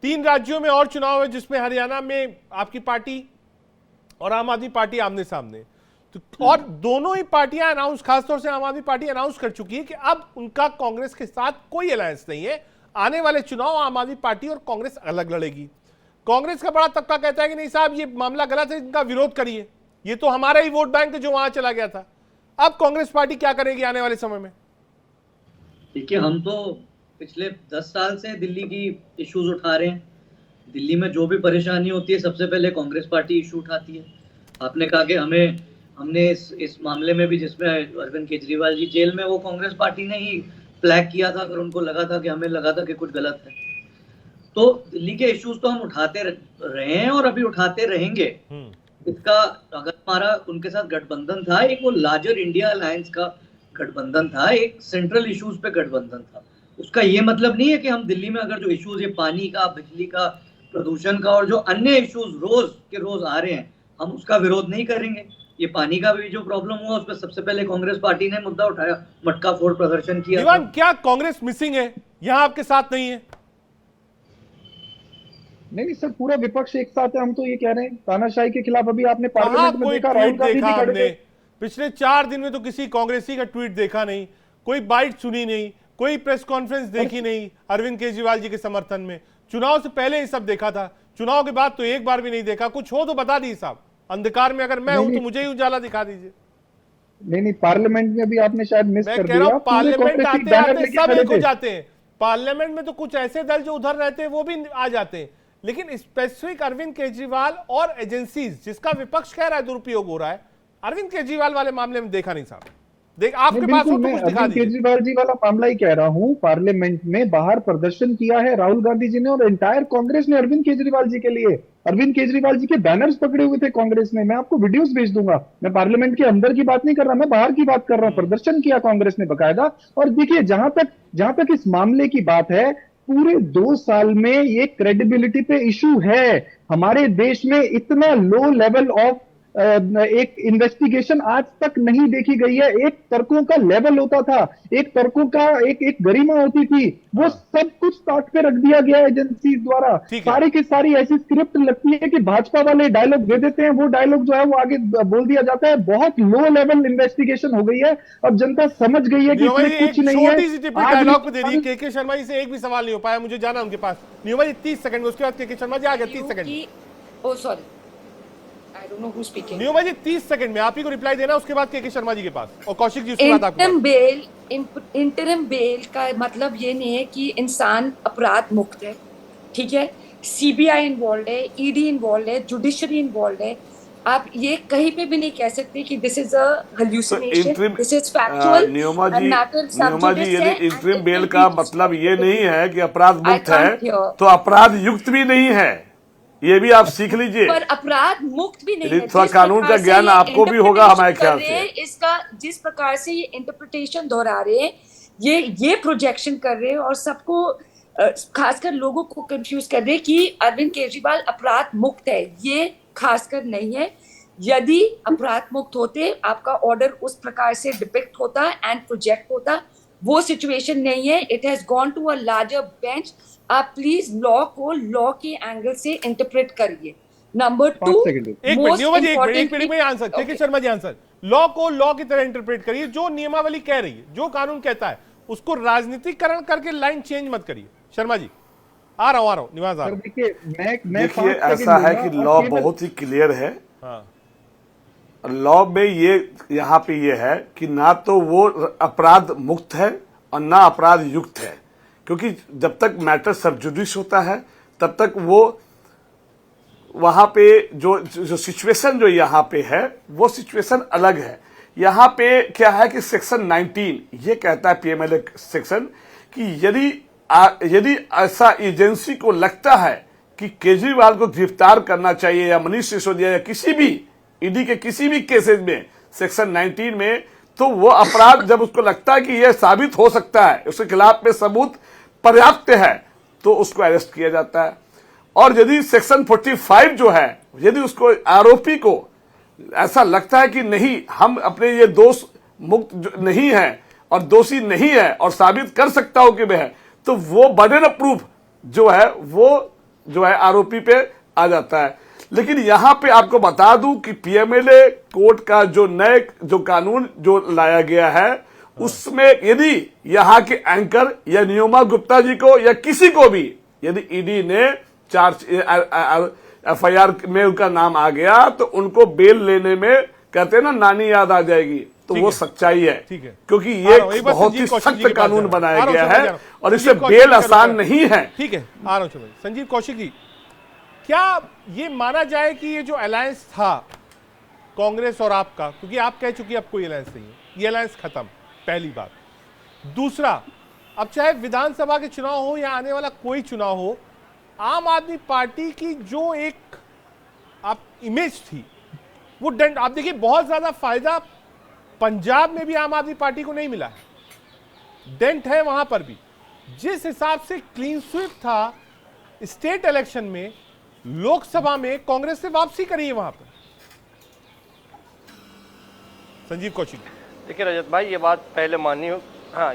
[SPEAKER 1] 3 राज्यों में और चुनाव है, जिसमें हरियाणा में आपकी पार्टी और आम आदमी पार्टी आमने सामने, तो और दोनों ही पार्टियां अनाउंस, खासतौर से आम आदमी पार्टी अनाउंस कर चुकी है कि अब उनका कांग्रेस के साथ कोई अलायंस नहीं है, आने वाले चुनाव आम आदमी पार्टी और कांग्रेस अलग लड़ेगी। कांग्रेस का बड़ा तबका कहता है कि नहीं साहब ये मामला गलत है, इनका विरोध करिए, ये तो हमारा ही वोट बैंक है जो वहां चला गया था। अब कांग्रेस पार्टी क्या करेगी आने वाले समय में?
[SPEAKER 10] देखिए, हम तो पिछले 10 साल से दिल्ली की इश्यूज उठा रहे हैं। दिल्ली में जो भी परेशानी होती है सबसे पहले कांग्रेस पार्टी इशू उठाती है। आपने कहा कि हमने इस मामले में भी, जिसमें अरविंद केजरीवाल जी जेल में, वो कांग्रेस पार्टी ने ही फ्लैग किया था अगर उनको लगा था कि हमें लगा था कि कुछ गलत है। तो दिल्ली के इश्यूज तो हम उठाते रहे हैं और अभी उठाते रहेंगे। इसका अगर हमारा उनके साथ गठबंधन था, एक वो लार्जर इंडिया अलायंस का गठबंधन था, एक सेंट्रल इश्यूज पे गठबंधन था, उसका ये मतलब नहीं है कि हम दिल्ली में अगर जो इश्यूज, ये पानी का, बिजली का, प्रदूषण का और जो अन्य इश्यूज रोज के रोज आ रहे हैं, हम उसका विरोध नहीं करेंगे। ये पानी का भी जो प्रॉब्लम हुआ उस पर सबसे पहले कांग्रेस पार्टी ने मुद्दा उठाया, मटका फोड़ प्रदर्शन किया।
[SPEAKER 1] दीवान, क्या कांग्रेस मिसिंग है, यहां आपके साथ नहीं है?
[SPEAKER 8] नहीं सर, पूरा विपक्ष एक साथ है। हम तो ये कह रहे हैं तानाशाही के खिलाफ। अभी आपने पार्लियामेंट में देखा, राहुल गांधी जी खड़े थे।
[SPEAKER 1] पिछले 4 दिन में तो किसी कांग्रेसी का ट्वीट देखा नहीं, कोई बाइट सुनी नहीं, कोई प्रेस कॉन्फ्रेंस देखी नहीं अरविंद केजरीवाल जी के समर्थन में। चुनाव से पहले ये सब देखा था, चुनाव के बाद तो एक बार भी नहीं देखा। कुछ हो तो बता दीजिए साहब, अंधकार में अगर मैं हूं तो मुझे ही उजाला दिखा दीजिए।
[SPEAKER 8] नहीं, पार्लियामेंट में भी आपने शायद मिस कर दिया।
[SPEAKER 1] पार्लियामेंट आते आते सब एक हो जाते हैं। पार्लियामेंट में तो कुछ ऐसे दल जो उधर रहते हैं वो भी आ जाते हैं, लेकिन स्पेसिफिक अरविंद केजरीवाल और एजेंसीज जिसका विपक्ष कह रहा है दुरुपयोग हो रहा है, अरविंद केजरीवाल वाले मामले में देखा नहीं साहब। देख, आपके पास हो तो कुछ दिखा दीजिए।
[SPEAKER 8] केजरीवाल जी वाला मामला ही कह रहा हूं, पार्लियामेंट में बाहर प्रदर्शन किया है राहुल गांधी जी ने और एंटायर कांग्रेस ने अरविंद केजरीवाल जी के लिए। अरविंद केजरीवाल जी के बैनर्स पकड़े हुए थे कांग्रेस ने। मैं आपको वीडियोस भेज दूंगा। मैं पार्लियामेंट के अंदर की बात नहीं कर रहा, मैं बाहर की बात कर रहा हूं। प्रदर्शन किया कांग्रेस ने बकायदा। और देखिए, जहां तक इस मामले की बात है, पूरे 2 साल में ये क्रेडिबिलिटी पे इशू है। हमारे देश में इतना लो लेवल ऑफ एक इन्वेस्टिगेशन आज तक नहीं देखी गई है। एक तर्कों का लेवल होता था, एक तर्कों का एक गरिमा होती थी, वो सब कुछ ताक पे रख दिया गया एजेंसी द्वारा। सारी की सारी ऐसी स्क्रिप्ट लगती है कि भाजपा वाले डायलॉग दे देते हैं, वो डायलॉग जो है वो आगे बोल दिया जाता है। बहुत लो लेवल इन्वेस्टिगेशन हो गई है। अब जनता समझ गई है कि इसमें कुछ नहीं है।
[SPEAKER 1] डायलॉग पे दे दी। के शर्मा जी से एक भी सवाल नहीं हो पाया, मुझे जाना उनके पास। न्यूमा जी 30 सेकंड में, उसके बाद के शर्मा जी आ गए 30 second.
[SPEAKER 9] Oh sorry, I don't know who's speaking.
[SPEAKER 1] न्यूमा जी 30 सेकंड में आप ही को रिप्लाई देना, उसके बाद के शर्मा जी के पास और कौशिक जी उसके बाद आपको।
[SPEAKER 9] इंटरिम बेल का मतलब ये नहीं है कि इंसान अपराध मुक्त है, ठीक है। सीबीआई इन्वॉल्व है, ईडी इन्वॉल्व है, जुडिशरी इन्वॉल्व है। आप ये कहीं पे भी नहीं कह सकते कि this is a hallucination, this is factual.
[SPEAKER 11] न्यूमा जी, यदि इंटरिम बेल का मतलब ये नहीं है कि अपराध मुक्त है, तो अपराध युक्त भी नहीं है, ये भी आप सीख लीजिए।
[SPEAKER 9] पर अपराध मुक्त भी नहीं है।
[SPEAKER 11] थोड़ा कानून का ज्ञान आपको भी होगा हमारे ख्याल से।
[SPEAKER 9] इसका जिस प्रकार से ये इंटरप्रिटेशन दोहरा रहे हैं, ये प्रोजेक्शन कर रहे हैं और सबको, खासकर लोगों को कंफ्यूज कर रहे हैं कि अरविंद केजरीवाल अपराध मुक्त है। ये खासकर नहीं है। यदि अपराध मुक्त होते, आपका ऑर्डर उस प्रकार से डिपिक्ट होता एंड प्रोजेक्ट होता। वो सिचुएशन नहीं है। It has gone to a larger bench. आप प्लीज लॉ को लॉ के एंगल से इंटरप्रेट करिए। नंबर 2,
[SPEAKER 1] एक मिनट में answer, K Sharma ji answer. Law को लॉ की तरह इंटरप्रेट करिए, जो नियमावली कह रही है, जो कानून कहता है, उसको राजनीतिकरण करके लाइन चेंज मत करिए। शर्मा जी आ रहा हूँ निवास आ रहा हूँ।
[SPEAKER 11] देखिए, ऐसा है कि लॉ बहुत ही क्लियर है। लॉ में ये यहाँ पे ये है कि ना तो वो अपराध मुक्त है और ना अपराध युक्त है, क्योंकि जब तक मैटर सब जुडिस होता है तब तक वो वहां पे जो सिचुएशन जो यहाँ पे है वो सिचुएशन अलग है। यहाँ पे क्या है कि सेक्शन 19 ये कहता है, पीएमएलए सेक्शन, कि यदि ऐसा एजेंसी को लगता है कि केजरीवाल को गिरफ्तार करना चाहिए या मनीष सिसोदिया या किसी भी ईडी के किसी भी केसेस में सेक्शन 19 में, तो वो अपराध जब उसको लगता है कि यह साबित हो सकता है, उसके खिलाफ में सबूत पर्याप्त है, तो उसको अरेस्ट किया जाता है। और यदि सेक्शन 45 जो है, यदि उसको आरोपी को ऐसा लगता है कि नहीं, हम अपने ये दोष मुक्त नहीं है और दोषी नहीं है और साबित कर सकता हो कि वह है, तो वो बर्डन ऑफ प्रूफ जो है वो जो है आरोपी पे आ जाता है। लेकिन यहां पे आपको बता दूं कि पीएमएलए कोर्ट का जो नए जो कानून जो लाया गया है, उसमें यदि यहां के एंकर या नियोमा गुप्ता जी को या किसी को भी यदि ईडी ने चार्ज एफआईआर में उनका नाम आ गया तो उनको बेल लेने में कहते हैं ना नानी याद आ जाएगी, तो वो सच्चाई है।
[SPEAKER 1] ठीक है,
[SPEAKER 11] क्योंकि ये बहुत ही सख्त कानून बनाया गया है और इससे बेल आसान नहीं है।
[SPEAKER 1] ठीक है, आ रहा हूं संजीव कौशिक जी, क्या ये माना जाए कि ये जो अलायंस था कांग्रेस और आपका, क्योंकि आप कह चुकी अब कोई अलायंस नहीं है, ये अलायंस खत्म, पहली बात। दूसरा, अब चाहे विधानसभा के चुनाव हो या आने वाला कोई चुनाव हो, आम आदमी पार्टी की जो एक आप इमेज थी वो डेंट, आप देखिए बहुत ज्यादा फायदा पंजाब में भी आम आदमी पार्टी को नहीं मिला है, डेंट है वहां पर भी। जिस हिसाब से क्लीन स्वीप था स्टेट इलेक्शन में, लोकसभा में कांग्रेस ने वापसी करी है वहां पर। संजीव कौशिक,
[SPEAKER 12] देखिए रजत भाई, ये बात पहले माननी हो, हाँ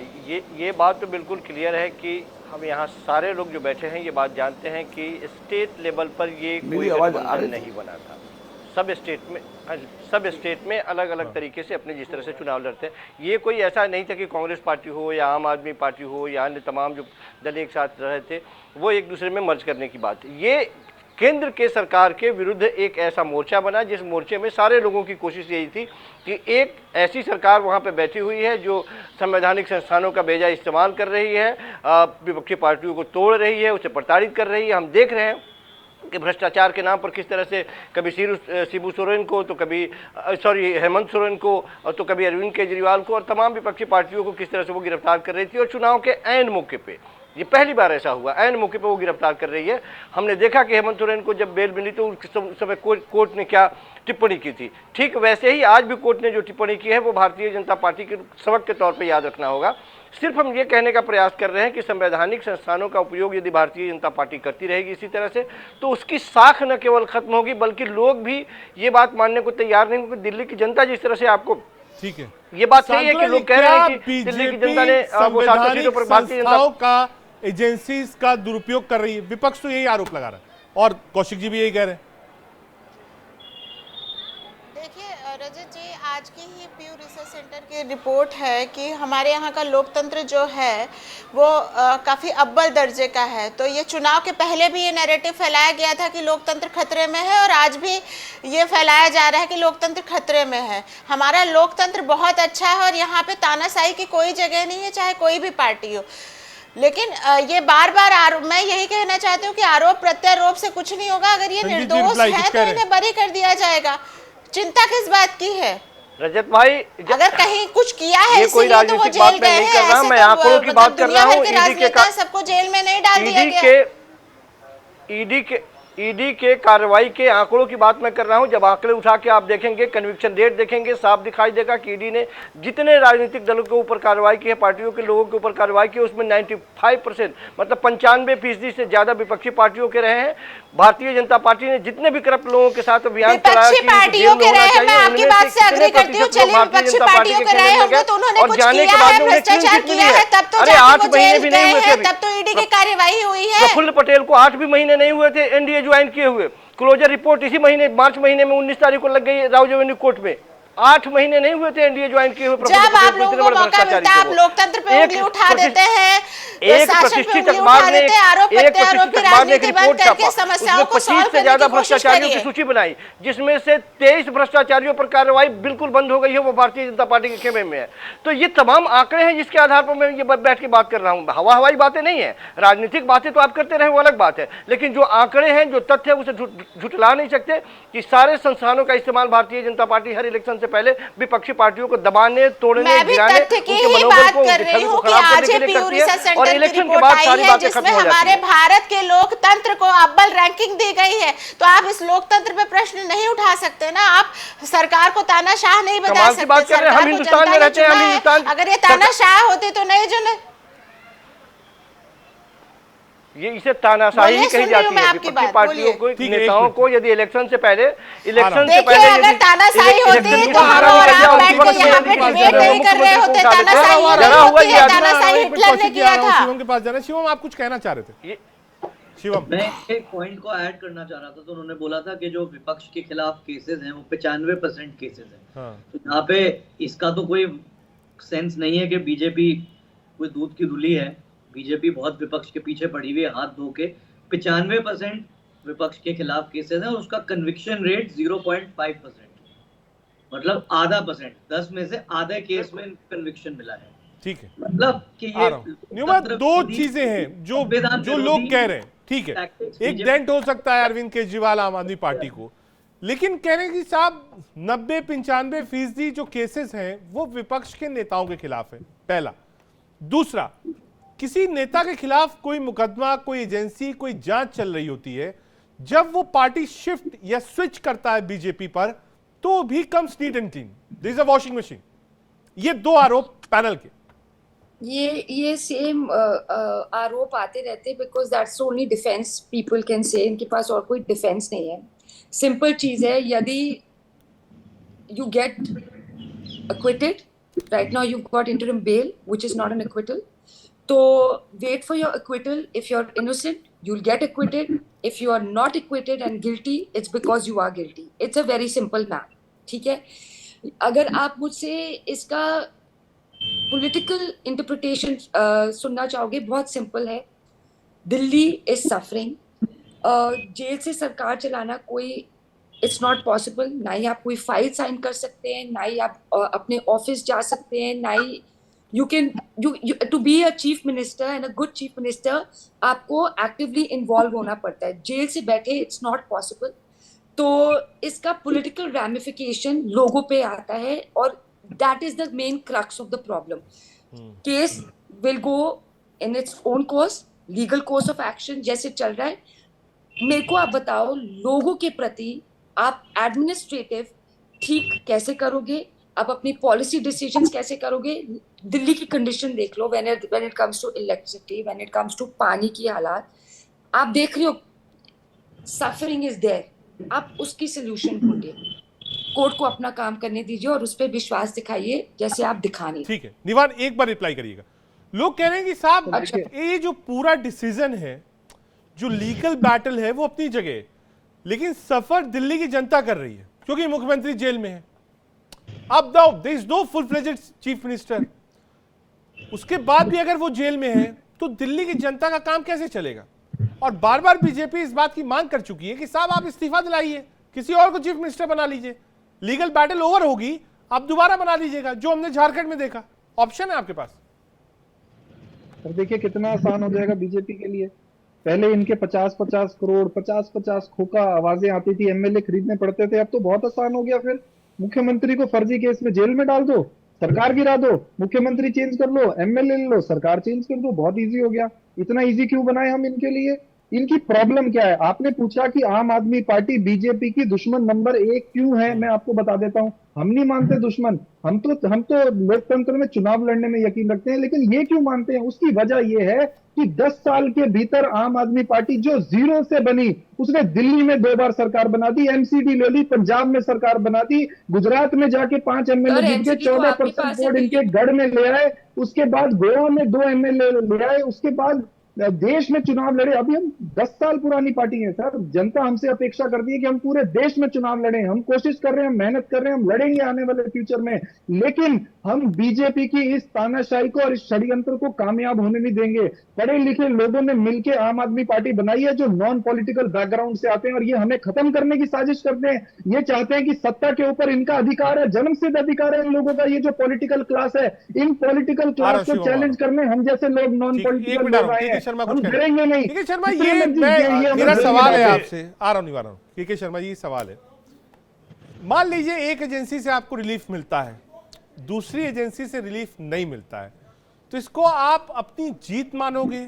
[SPEAKER 12] ये बात तो बिल्कुल क्लियर है कि हम यहाँ सारे लोग जो बैठे हैं ये बात जानते हैं कि स्टेट लेवल पर ये कोई गठबंधन नहीं बना था। सब स्टेट में अलग अलग तरीके से अपने जिस तरह से चुनाव लड़ते हैं, ये कोई ऐसा नहीं था कि कांग्रेस पार्टी हो या आम आदमी पार्टी हो या अन्य तमाम जो दल एक साथ रहे थे वो एक दूसरे में मर्ज करने की बात है। ये केंद्र के सरकार के विरुद्ध एक ऐसा मोर्चा बना जिस मोर्चे में सारे लोगों की कोशिश यही थी कि एक ऐसी सरकार वहाँ पे बैठी हुई है जो संवैधानिक संस्थानों का बेजा इस्तेमाल कर रही है, विपक्षी पार्टियों को तोड़ रही है, उसे प्रताड़ित कर रही है। हम देख रहे हैं कि भ्रष्टाचार के नाम पर किस तरह से कभी शिबू सोरेन को तो कभी हेमंत सोरेन को तो कभी अरविंद केजरीवाल को और तमाम विपक्षी पार्टियों को किस तरह से वो गिरफ्तार कर रही थी। और चुनाव के ऐन मौके पे ये पहली बार ऐसा हुआ, ऐन मौके पे वो गिरफ्तार कर रही है। हमने देखा कि हेमंत सोरेन को जब बेल मिली तो उस समय कोर्ट ने क्या टिप्पणी की थी, ठीक वैसे ही आज भी कोर्ट ने जो टिप्पणी की है वो भारतीय जनता पार्टी के सबक के तौर पे याद रखना होगा। सिर्फ हम ये कहने का प्रयास कर रहे हैं कि संवैधानिक संस्थानों का उपयोग यदि भारतीय जनता पार्टी करती रहेगी इसी तरह से, तो उसकी साख न केवल खत्म होगी बल्कि लोग भी ये बात मानने को तैयार नहीं होंगे। दिल्ली की जनता जिस तरह से आपको,
[SPEAKER 1] ठीक है,
[SPEAKER 12] ये बात सही है कि लोग कह रहे हैं कि दिल्ली की जनता ने वो 7 सीटों पर भारतीय जनता
[SPEAKER 1] का एजेंसीज का दुरुपयोग कर रही है, विपक्ष तो यही आरोप लगा रहा है और कौशिक जी भी यही कह रहे हैं।
[SPEAKER 13] देखिए रजत जी, आज की ही प्यू रिसर्च सेंटर की रिपोर्ट है कि हमारे यहाँ का लोकतंत्र जो है वो काफ़ी अव्वल दर्जे का है। तो ये चुनाव के पहले भी ये नैरेटिव फैलाया गया था कि लोकतंत्र खतरे में है और आज भी ये फैलाया जा रहा है कि लोकतंत्र खतरे में है। हमारा लोकतंत्र बहुत अच्छा है और यहाँ पे तानाशाही की कोई जगह नहीं है, चाहे कोई भी पार्टी हो। लेकिन ये बार बार मैं यही कहना चाहती हूँ कि आरोप प्रत्यारोप से कुछ नहीं होगा। अगर ये निर्दोष है तो इन्हें बरी कर दिया जाएगा। चिंता किस बात की है
[SPEAKER 12] रजत भाई?
[SPEAKER 13] अगर कहीं कुछ किया है
[SPEAKER 12] ये कोई राजनीतिक तो बात नहीं कर रहा, मैं आंकड़ों की बात कर रहा हूँ।
[SPEAKER 13] सबको जेल में नहीं डाल दिया गया।
[SPEAKER 12] ईडी के कार्रवाई के आंकड़ों की बात मैं कर रहा हूं। जब आंकड़े उठा के आप देखेंगे, कन्विक्शन रेट देखेंगे, साफ दिखाई देगा कि ईडी ने जितने राजनीतिक दलों के ऊपर कार्रवाई की है, पार्टियों के लोगों के ऊपर कार्रवाई की है, उसमें 95% मतलब 95% से ज्यादा विपक्षी पार्टियों के रहे हैं। भारतीय जनता पार्टी ने जितने भी करप्ट लोगों के साथ अभियान चलाया,
[SPEAKER 13] पार्टियों के रहे हैं, मैं आपकी बात से एग्री करती हूं। चलिए विपक्षी पार्टियों के रहे होंगे तो उन्होंने कुछ किया है, भ्रष्टाचार किया है, तब तो
[SPEAKER 12] 8 महीने भी नहीं हुए थे,
[SPEAKER 13] तब तो ईडी की कार्यवाही हुई है।
[SPEAKER 12] प्रफुल्ल पटेल को 8 भी महीने नहीं हुए थे एनडीए ज्वाइन किए हुए। क्लोजर रिपोर्ट इसी महीने मार्च महीने में 19 तारीख को लग गई राव रेवेन्यू कोर्ट में। 8 महीने नहीं हुए थे एनडीए ज्वाइन किए हुए।
[SPEAKER 13] जब आप लोगों को मौका मिलता है आप लोकतंत्र पे उंगली उठा देते हैं,
[SPEAKER 12] एक प्रतिष्ठित अखबार ने एक रिपोर्ट छापा, उसमें 25 से ज्यादा भ्रष्टाचारियों की सूची बनाई, जिसमें से 23 भ्रष्टाचारियों पर कार्रवाई बिल्कुल बंद हो गई है, वो भारतीय जनता पार्टी के खेमे में है। तो ये तमाम आंकड़े हैं जिसके आधार पर मैं ये बैठ के बात कर रहा हूँ। हवाई बातें नहीं है, राजनीतिक बातें तो आप करते रहे वो अलग बात है, लेकिन जो आंकड़े हैं, जो तथ्य है, उसे झुठला नहीं सकते कि सारे संस्थानों का इस्तेमाल भारतीय जनता पार्टी हर इलेक्शन से पहले विपक्षी पार्टियों को दबाने, तोड़ने, गिराने, उनके मनोबल को, उनके छवि को खराब करने के लिए करती है। और इलेक्शन के बाद सारी बातें खत्म हो जाती हैं।
[SPEAKER 13] हमारे भारत के लोकतंत्र को अव्वल रैंकिंग दी गई है, तो आप इस लोकतंत्र पे प्रश्न नहीं उठा सकते ना। आप सरकार को तानाशाह नहीं बता सकते।
[SPEAKER 12] बात कर रहे हैं, हम हिंदुस्तान में रहते हैं, हम हिंदुस्तान।
[SPEAKER 13] अगर ये तानाशाह होते तो नहीं जो
[SPEAKER 12] ये इसे तानाशाही
[SPEAKER 13] बोलिए,
[SPEAKER 12] कही
[SPEAKER 13] सुन रही हूं
[SPEAKER 12] जाती
[SPEAKER 13] मैं
[SPEAKER 12] है।
[SPEAKER 13] आपकी
[SPEAKER 12] विपक्षी
[SPEAKER 13] बात,
[SPEAKER 12] पार्टियों को,
[SPEAKER 1] ठीक है,
[SPEAKER 12] नेताओं को यदि इलेक्शन से पहले
[SPEAKER 13] देखिए, अगर तानाशाही होती तो हम और आप बैठ के यहाँ पे डिबेट नहीं कर रहे होते। तानाशाही ये नहीं होती है, तानाशाही हिटलर ने किया था।
[SPEAKER 1] शिवम के पास जाना। शिवम, आप कुछ कहना चाह रहे थे? शिवम,
[SPEAKER 10] मैं एक पॉइंट को ऐड करना चाह रहा था। तो उन्होंने बोला था कि जो विपक्ष के खिलाफ केसेस हैं वो 95% केसेस हैं। तो यहाँ पे इसका तो कोई सेंस नहीं है कि बीजेपी कोई दूध की धुली है। बीजेपी बहुत विपक्ष के पीछे पड़ी हुई है हाथ धो के। 95% विपक्ष के खिलाफ केसेस हैं और उसका कन्विक्शन रेट 0.5%, मतलब आधा %। 10 में से आधे केस में कन्विक्शन मिला है।
[SPEAKER 1] ठीक है,
[SPEAKER 10] मतलब कि ये
[SPEAKER 1] न्यूमन, दो चीजें हैं जो लोग कह रहे हैं। ठीक है, एक डेंट हो सकता है अरविंद केजरीवाल आम आदमी पार्टी को, लेकिन कह रहे हैं कि साहब 90-95% जो केसेस हैं वो विपक्ष के नेताओं के खिलाफ है, पहला। दूसरा, किसी नेता के खिलाफ कोई मुकदमा, कोई एजेंसी, कोई जांच चल रही होती है, जब वो पार्टी शिफ्ट या स्विच करता है बीजेपी पर, तो भी comes neat and clean, this is a washing machine. ये दो आरोप पैनल के।
[SPEAKER 9] ये सेम आरोप आते रहते हैं, because that's only defence people can say. इनके पास और कोई डिफेंस नहीं है। सिंपल चीज है, यदि you get acquitted, right now you've got interim bail, which is not an acquittal. So wait for your acquittal. If you're innocent, you'll get acquitted. If you are not acquitted and guilty, it's because you are guilty. It's a very simple math. ठीक है? अगर आप मुझसे इसका पॉलिटिकल इंटरप्रिटेशन सुनना चाहोगे, बहुत सिंपल है। Delhi is suffering. जेल से सरकार चलाना कोई इट्स नॉट पॉसिबल। ना ही आप कोई फाइल साइन कर सकते हैं, ना ही आप अपने ऑफिस जा सकते हैं, ना ही you can to be a chief minister and a good chief minister आपको एक्टिवली इन्वॉल्व होना पड़ता है। जेल से बैठे इट्स नॉट पॉसिबल। तो इसका पॉलिटिकल रैमिफिकेशन लोगों पे आता है और that is the main crux of the problem. Case will go in its own course, legal course of action जैसे चल रहा है। मेरे को आप बताओ, लोगों के प्रति आप एडमिनिस्ट्रेटिव ठीक कैसे करोगे, आप अपनी पॉलिसी डिसीजंस कैसे करोगे? दिल्ली की कंडीशन देख लो, when it comes to electricity, when it comes to पानी की हालात, आप देख रहे हो सफरिंग इज देयर। आप उसकी सोल्यूशन ढूंढिए, कोर्ट को अपना काम करने दीजिए और उस पर विश्वास दिखाइए जैसे आप दिखाने।
[SPEAKER 1] ठीक है, निवान एक बार रिप्लाई करिएगा। लोग कह रहे हैं कि साहब
[SPEAKER 9] अच्छा,
[SPEAKER 1] ये जो पूरा डिसीजन है, जो लीगल बैटल है, वो अपनी जगह है, लेकिन सफर दिल्ली की जनता कर रही है क्योंकि मुख्यमंत्री जेल में है। अब there is no full fledged chief minister. उसके बाद भी अगर वो जेल में है तो दिल्ली की जनता का काम कैसे चलेगा? और बार बार बीजेपी इस बात की मांग कर चुकी है कि साहब आप इस्तीफा दिलाइए, किसी और को चीफ मिनिस्टर बना लीजिए, लीगल बैटल ओवर होगी, आप दोबारा बना लीजिएगा, जो हमने झारखंड में देखा। ऑप्शन है आपके पास।
[SPEAKER 8] और देखिए कितना आसान हो जाएगा बीजेपी के लिए। पहले इनके 50-50 करोड़ 50-50 खोखा आवाजें आती थी, एमएलए खरीदने पड़ते थे। अब तो बहुत आसान हो गया। फिर मुख्यमंत्री को फर्जी केस में जेल में डाल दो, सरकार गिरा दो, मुख्यमंत्री चेंज कर लो, एमएलए ले लो, सरकार चेंज कर दो। बहुत इजी हो गया। इतना इजी क्यों बनाए हम इनके लिए? इनकी प्रॉब्लम क्या है? आपने पूछा कि आम आदमी पार्टी बीजेपी की दुश्मन नंबर 1 क्यों है। मैं आपको बता देता हूं। हम नहीं मानते दुश्मन, हम तो लोकतंत्र में चुनाव लड़ने में यकीन रखते हैं। लेकिन ये क्यों मानते हैं? उसकी वजह यह है कि 10 साल के भीतर आम आदमी पार्टी जो जीरो से बनी, उसने दिल्ली में 2 बार सरकार बना दी, एमसीडी ले ली, पंजाब में सरकार बना दी, गुजरात में जाके 5 एमएलए जीत के 14% वोट इनके गढ़ में ले आए, उसके बाद गोवा में 2 एमएलए ले आए, उसके बाद देश में चुनाव लड़े। अभी हम 10 साल पुरानी पार्टी है सर। जनता हमसे अपेक्षा करती है कि हम पूरे देश में चुनाव लड़े। हम कोशिश कर रहे हैं, मेहनत कर रहे हैं, हम लड़ेंगे आने वाले फ्यूचर में। लेकिन हम बीजेपी की इस तानाशाही को और इस षड्यंत्र को कामयाब होने नहीं देंगे। पढ़े लिखे लोगों ने मिलकर आम आदमी पार्टी बनाई है, जो नॉन पॉलिटिकल बैकग्राउंड से आते हैं, और ये हमें खत्म करने की साजिश करते हैं। ये चाहते हैं कि सत्ता के ऊपर इनका अधिकार है, जन्मसिद्ध अधिकार है इन लोगों का। ये जो पॉलिटिकल क्लास है, इन पॉलिटिकल क्लास को चैलेंज करने हम जैसे लोग नॉन पॉलिटिकल लोग आए हैं, हम करेंगे नहीं।
[SPEAKER 1] के शर्मा, ये मेरा सवाल है आपसे, आ रहा हूं के शर्मा जी, सवाल है। मान लीजिए एक एजेंसी से आपको रिलीफ मिलता है, दूसरी एजेंसी से रिलीफ नहीं मिलता है, तो इसको आप अपनी जीत मानोगे,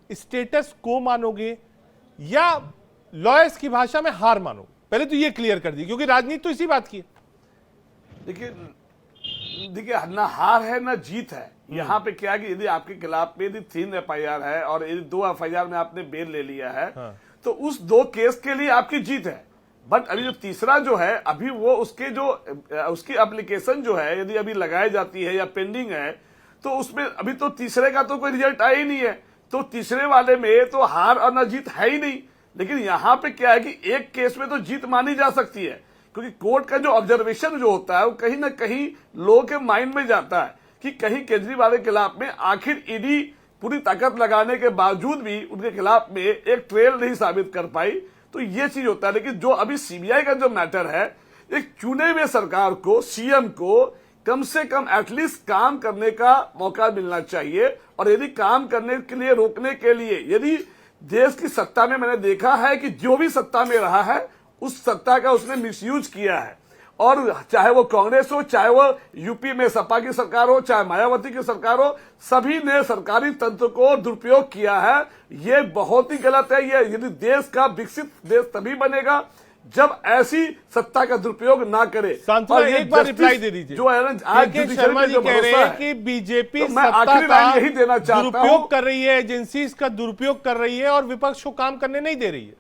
[SPEAKER 1] स्टेटस को मानोगे, या लॉयर्स की भाषा में हार मानोगे? पहले तो ये क्लियर कर दी, क्योंकि राजनीति तो इसी बात की है।
[SPEAKER 11] देखिए ना हार है ना जीत है, यहाँ पे क्या है कि यदि आपके खिलाफ में यदि 3 FIR है और यदि 2 FIR में आपने बेल ले लिया है, तो उस 2 केस के लिए आपकी जीत है। बट अभी जो तीसरा जो है, अभी वो उसकी एप्लीकेशन जो है यदि अभी लगाई जाती है या पेंडिंग है, तो उसमें अभी तो तीसरे का तो कोई रिजल्ट आया ही नहीं है, तो तीसरे वाले में तो हार और न जीत है ही नहीं। लेकिन यहाँ पे क्या है कि एक केस में तो जीत मानी जा सकती है, क्योंकि कोर्ट का जो ऑब्जर्वेशन जो होता है वो कहीं ना कहीं लोगों के माइंड में जाता है कि कहीं केजरीवाल के खिलाफ में आखिर ईडी पूरी ताकत लगाने के बावजूद भी उनके खिलाफ में एक ट्रेल नहीं साबित कर पाई, तो ये चीज होता है। लेकिन जो अभी सीबीआई का जो मैटर है, एक चुने हुए सरकार को, सीएम को कम से कम एटलीस्ट काम करने का मौका मिलना चाहिए। और यदि काम करने के लिए रोकने के लिए, यदि देश की सत्ता में मैंने देखा है कि जो भी सत्ता में रहा है उस सत्ता का उसने मिसयूज किया है, और चाहे वो कांग्रेस हो, चाहे वो यूपी में सपा की सरकार हो, चाहे मायावती की सरकार हो, सभी ने सरकारी तंत्र को दुरुपयोग किया है। ये बहुत ही गलत है। ये यदि देश का विकसित देश तभी बनेगा जब ऐसी सत्ता का दुरुपयोग ना करे।
[SPEAKER 1] और एक बार रिप्लाई दे दीजिए।
[SPEAKER 11] जो है ना, आज
[SPEAKER 1] शर्मा जी कह रहे हैं कि बीजेपी सत्ता का
[SPEAKER 11] यही देना चाहता हूं,
[SPEAKER 1] दुरुपयोग कर रही है, एजेंसीज का दुरुपयोग कर रही है और विपक्ष को काम करने नहीं दे रही है।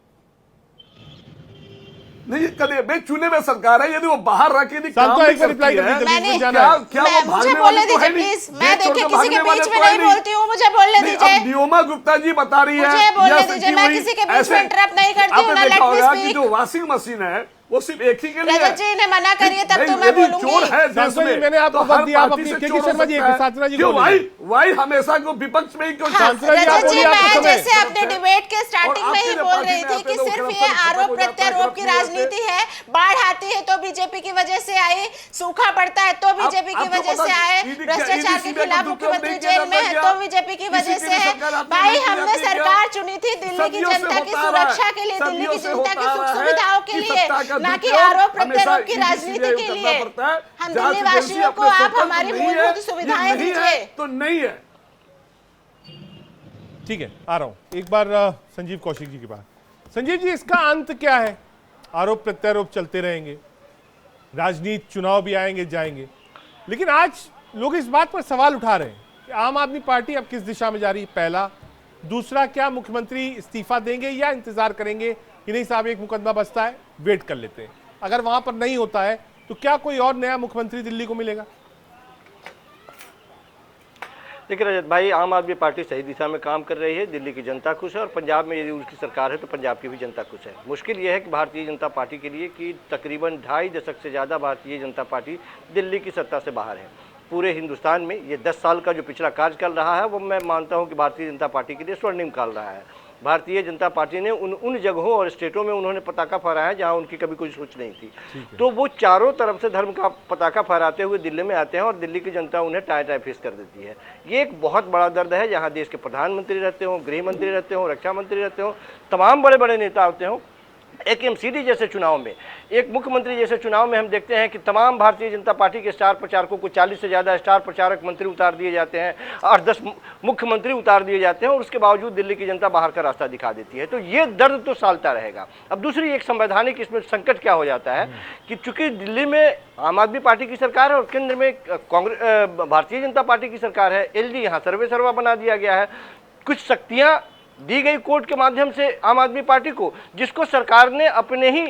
[SPEAKER 11] नहीं, कभी चुने में सरकार है, यदि वो बाहर रह के
[SPEAKER 1] रिप्लाई क्या वो
[SPEAKER 13] मुझे बोलने दीजिए प्लीज। मैं देखिए किसी के बीच में नहीं बोलती हूँ, मुझे बोलने दीजिए।
[SPEAKER 11] नियोमा गुप्ता जी बता रही है,
[SPEAKER 13] मुझे बोलने दीजिए, मैं किसी के बीच में इंटरप्ट नहीं करती हूँ।
[SPEAKER 11] देखा होगा कि जो वॉशिंग मशीन है वो सिर्फ एक ही के लिए
[SPEAKER 13] रजत जी ने मना करिए तब तो मैं बोलूंगी।
[SPEAKER 11] चोर है देश में,
[SPEAKER 1] मैंने आपको वक्त दिया, आप अपनी शर्मा जी सांसना जी
[SPEAKER 11] क्यों भाई हमेशा को विपक्ष में ही क्यों?
[SPEAKER 13] रजत जी, मैं जैसे अपने डिबेट के स्टार्टिंग में ही बोल रही थी कि सिर्फ ये आरोप प्रत्यारोप की राजनीति है। बाढ़ आती है तो बीजेपी की वजह से आई, सूखा पड़ता है तो बीजेपी की वजह से आए, भ्रष्टाचार के खिलाफ मुख्यमंत्री जेल में है तो बीजेपी की वजह से है। भाई हमने सरकार चुनी थी दिल्ली की जनता की सुरक्षा के लिए, दिल्ली की जनता की सुख सुविधाओं के लिए, ना कि आरोप प्रत्यारोप की राजनीति के लिए। हम दिल्ली वासियों को आप हमारी मूलभूत सुविधाएं दीजिए।
[SPEAKER 11] तो नहीं है।
[SPEAKER 1] ठीक है, आ रहा हूं एक बार संजीव कौशिक जी के पास। संजीव जी, इसका अंत क्या है? आरोप प्रत्यारोप चलते रहेंगे, राजनीति, चुनाव भी आएंगे जाएंगे, लेकिन आज लोग इस बात पर सवाल उठा रहे हैं कि आम आदमी पार्टी अब किस दिशा में जा रही है, पहला। दूसरा, क्या मुख्यमंत्री इस्तीफा देंगे या इंतजार करेंगे कि नहीं साहब एक मुकदमा बचता है, वेट कर लेते हैं। अगर वहां पर नहीं होता है तो क्या कोई और नया मुख्यमंत्री दिल्ली को मिलेगा?
[SPEAKER 12] देखिए रजत भाई, आम आदमी पार्टी सही दिशा में काम कर रही है, दिल्ली की जनता खुश है और पंजाब में यदि उसकी सरकार है तो पंजाब की भी जनता खुश है। मुश्किल यह है कि भारतीय जनता पार्टी के लिए कि तकरीबन 2.5 दशक से ज़्यादा भारतीय जनता पार्टी दिल्ली की सत्ता से बाहर है। पूरे हिंदुस्तान में ये 10 साल का जो पिछला कार्यकाल रहा है वो मैं मानता हूँ कि भारतीय जनता पार्टी के लिए स्वर्णिम काल रहा है। भारतीय जनता पार्टी ने उन जगहों और स्टेटों में उन्होंने पताका फहराया जहां उनकी कभी कोई सोच नहीं थी। तो वो चारों तरफ से धर्म का पताका फहराते हुए दिल्ली में आते हैं और दिल्ली की जनता उन्हें टाई टाई फेस कर देती है। ये एक बहुत बड़ा दर्द है। जहां देश के प्रधानमंत्री रहते हों, गृह मंत्री रहते हों, रक्षा मंत्री रहते हों, तमाम बड़े बड़े नेता होते हों, एक एमसीडी जैसे चुनाव में, एक मुख्यमंत्री जैसे चुनाव में हम देखते हैं कि तमाम भारतीय जनता पार्टी के स्टार प्रचारकों को 40 से ज़्यादा स्टार प्रचारक मंत्री उतार दिए जाते हैं और 10 मुख्यमंत्री उतार दिए जाते हैं और उसके बावजूद दिल्ली की जनता बाहर का रास्ता दिखा देती है। तो ये दर्द तो सालता रहेगा। अब दूसरी एक संवैधानिक इसमें संकट क्या हो जाता है कि चूंकि दिल्ली में आम आदमी पार्टी की सरकार है और केंद्र में कांग्रेस भारतीय जनता पार्टी की सरकार है, एलडी यहाँ सर्वे सर्वा बना दिया गया है। कुछ शक्तियाँ दी गई कोर्ट के माध्यम से आम आदमी पार्टी को, जिसको सरकार ने अपने ही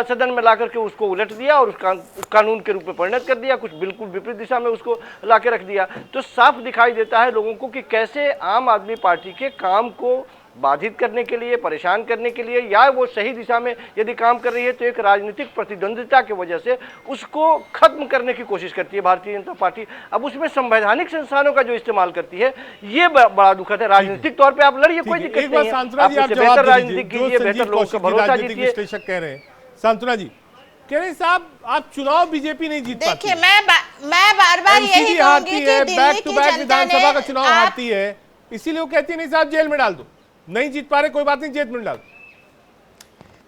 [SPEAKER 12] सदन में ला करके उसको उलट दिया और उस कानून के रूप में परिणत कर दिया, कुछ बिल्कुल विपरीत दिशा में उसको ला के रख दिया। तो साफ दिखाई देता है लोगों को कि कैसे आम आदमी पार्टी के काम को बाधित करने के लिए, परेशान करने के लिए, या वो सही दिशा में यदि काम कर रही है तो एक राजनीतिक प्रतिद्वंदिता की वजह से उसको खत्म करने की कोशिश करती है भारतीय जनता पार्टी। अब उसमें संवैधानिक संस्थानों का जो इस्तेमाल करती है, ये बड़ा दुखद है। राजनीतिक तौर पे आप लड़िए, कोई दिक्कत नहीं है, आप बेहतर राजनीति कीजिए, बेहतर लोगों का भरोसा जीतिए।
[SPEAKER 1] विश्लेषक कह रहे हैं, सांत्वना जी कह रहे हैं साहब आप चुनाव बीजेपी नहीं जीत पाती।
[SPEAKER 13] देखिए मैं बार-बार यही कहूंगी कि
[SPEAKER 1] बैक टू बैक विधानसभा का चुनाव हारती है, इसीलिए वो कहती है नहीं साहब जेल में डाल दो, नहीं जीत पा रहे कोई बात नहीं, जेल में डाल।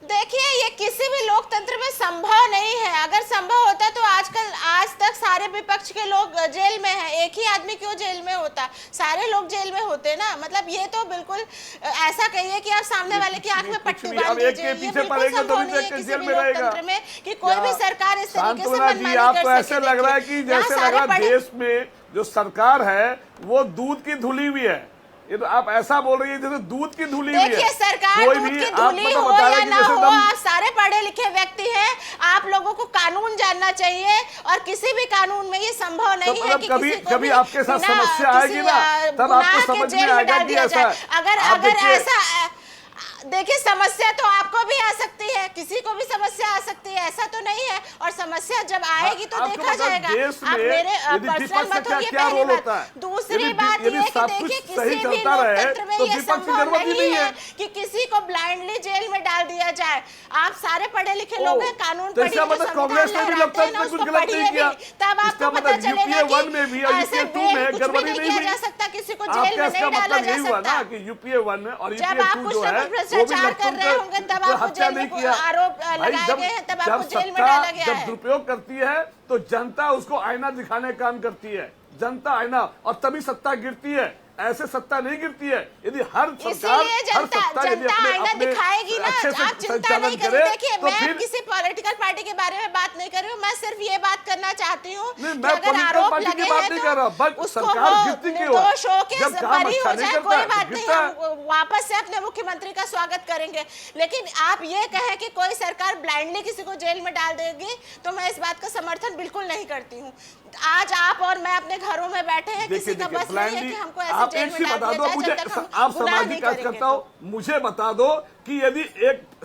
[SPEAKER 13] देखिए, ये किसी भी लोकतंत्र में संभव नहीं है। अगर संभव होता तो आज तक सारे विपक्ष के लोग जेल में हैं। एक ही आदमी क्यों जेल में होता, सारे लोग जेल में होते ना। मतलब ये तो बिल्कुल ऐसा कहिए कि आप सामने वाले की आंख में पट्टी बांध दीजिए। ये बिल्कुल संभव नहीं है किसी भी लोकतंत्र में कि कोई भी सरकार इस तरीके से मनमानी कर सके।
[SPEAKER 11] ऐसे लग रहा है कि जैसे लग रहा है देश में जो सरकार है वो दूध की धुली हुई है। ये तो आप ऐसा बोल रही है जैसे दूध की धुली हुई है।
[SPEAKER 13] देखिए, सरकार दूध की धुली हो या ना हो, आप सारे पढ़े लिखे व्यक्ति हैं, आप लोगों को कानून जानना चाहिए और किसी भी कानून में ये संभव नहीं है कि
[SPEAKER 11] कभी आपके साथ समस्या आएगी ना, तब आपको समझ में आएगा कि ऐसा
[SPEAKER 13] अगर ऐसा देखिए, समस्या तो आपको भी आ सकती है, किसी को भी समस्या आ सकती है, ऐसा तो नहीं है। और समस्या जब आएगी तो देखा जाएगा। आप मेरे पर्सनल मत होइए, पहली बात। दूसरी बात ये कि देखिए, किसी भी लोकतंत्र में ये संभव नहीं है कि किसी को ब्लाइंडली जेल में डाल दिया जाए। आप सारे पढ़े लिखे लोग हैं, कानून पढ़िए,
[SPEAKER 11] कांग्रेस ने भी लगता है कुछ गलत नहीं किया,
[SPEAKER 13] तब आपको पता चलेगा कि ऐसे कुछ भी नहीं किया जा सकता, किसी को जेल में नहीं डाला जा सकता।
[SPEAKER 11] यूपीए 1 और
[SPEAKER 13] जब आप कुछ ना कुछ भ्रष्टाचार कर रहे होंगे तब आपको जेल में आरोप लगाए गए हैं, तब आपको जेल में डाला गया है।
[SPEAKER 11] जब दुरुपयोग करती है तो जनता उसको आईना दिखाने का काम करती है, जनता आईना, और तभी सत्ता गिरती है। ऐसे सत्ता नहीं गिरती है। यदि हर सरकार
[SPEAKER 13] जनता आईना दिखाएगी ना, आप चिंता नहीं करें। देखिए, मैं किसी पॉलिटिकल पार्टी के बारे में बात नहीं कर रही हूँ, मैं सिर्फ ये बात करना चाहती हूँ कि अगर आरोप लगे हैं तो उसको निर्दोष होकर बरी हो जाए, कोई बात नहीं, हम वापस से अपने मुख्यमंत्री का स्वागत करेंगे। लेकिन आप ये कहें कि कोई सरकार ब्लाइंडली किसी को जेल में डाल देगी, तो मैं इस बात का समर्थन बिल्कुल नहीं करती हूँ। आज आप और मैं अपने घरों में बैठे हैं, किसी का बस नहीं है कि हमको ऐसे जेल में डाल दिया जाए
[SPEAKER 11] मुझे,
[SPEAKER 13] जब तक हम
[SPEAKER 11] आप सामाजिक कार्यकर्ता हो, मुझे बता दो कि यदि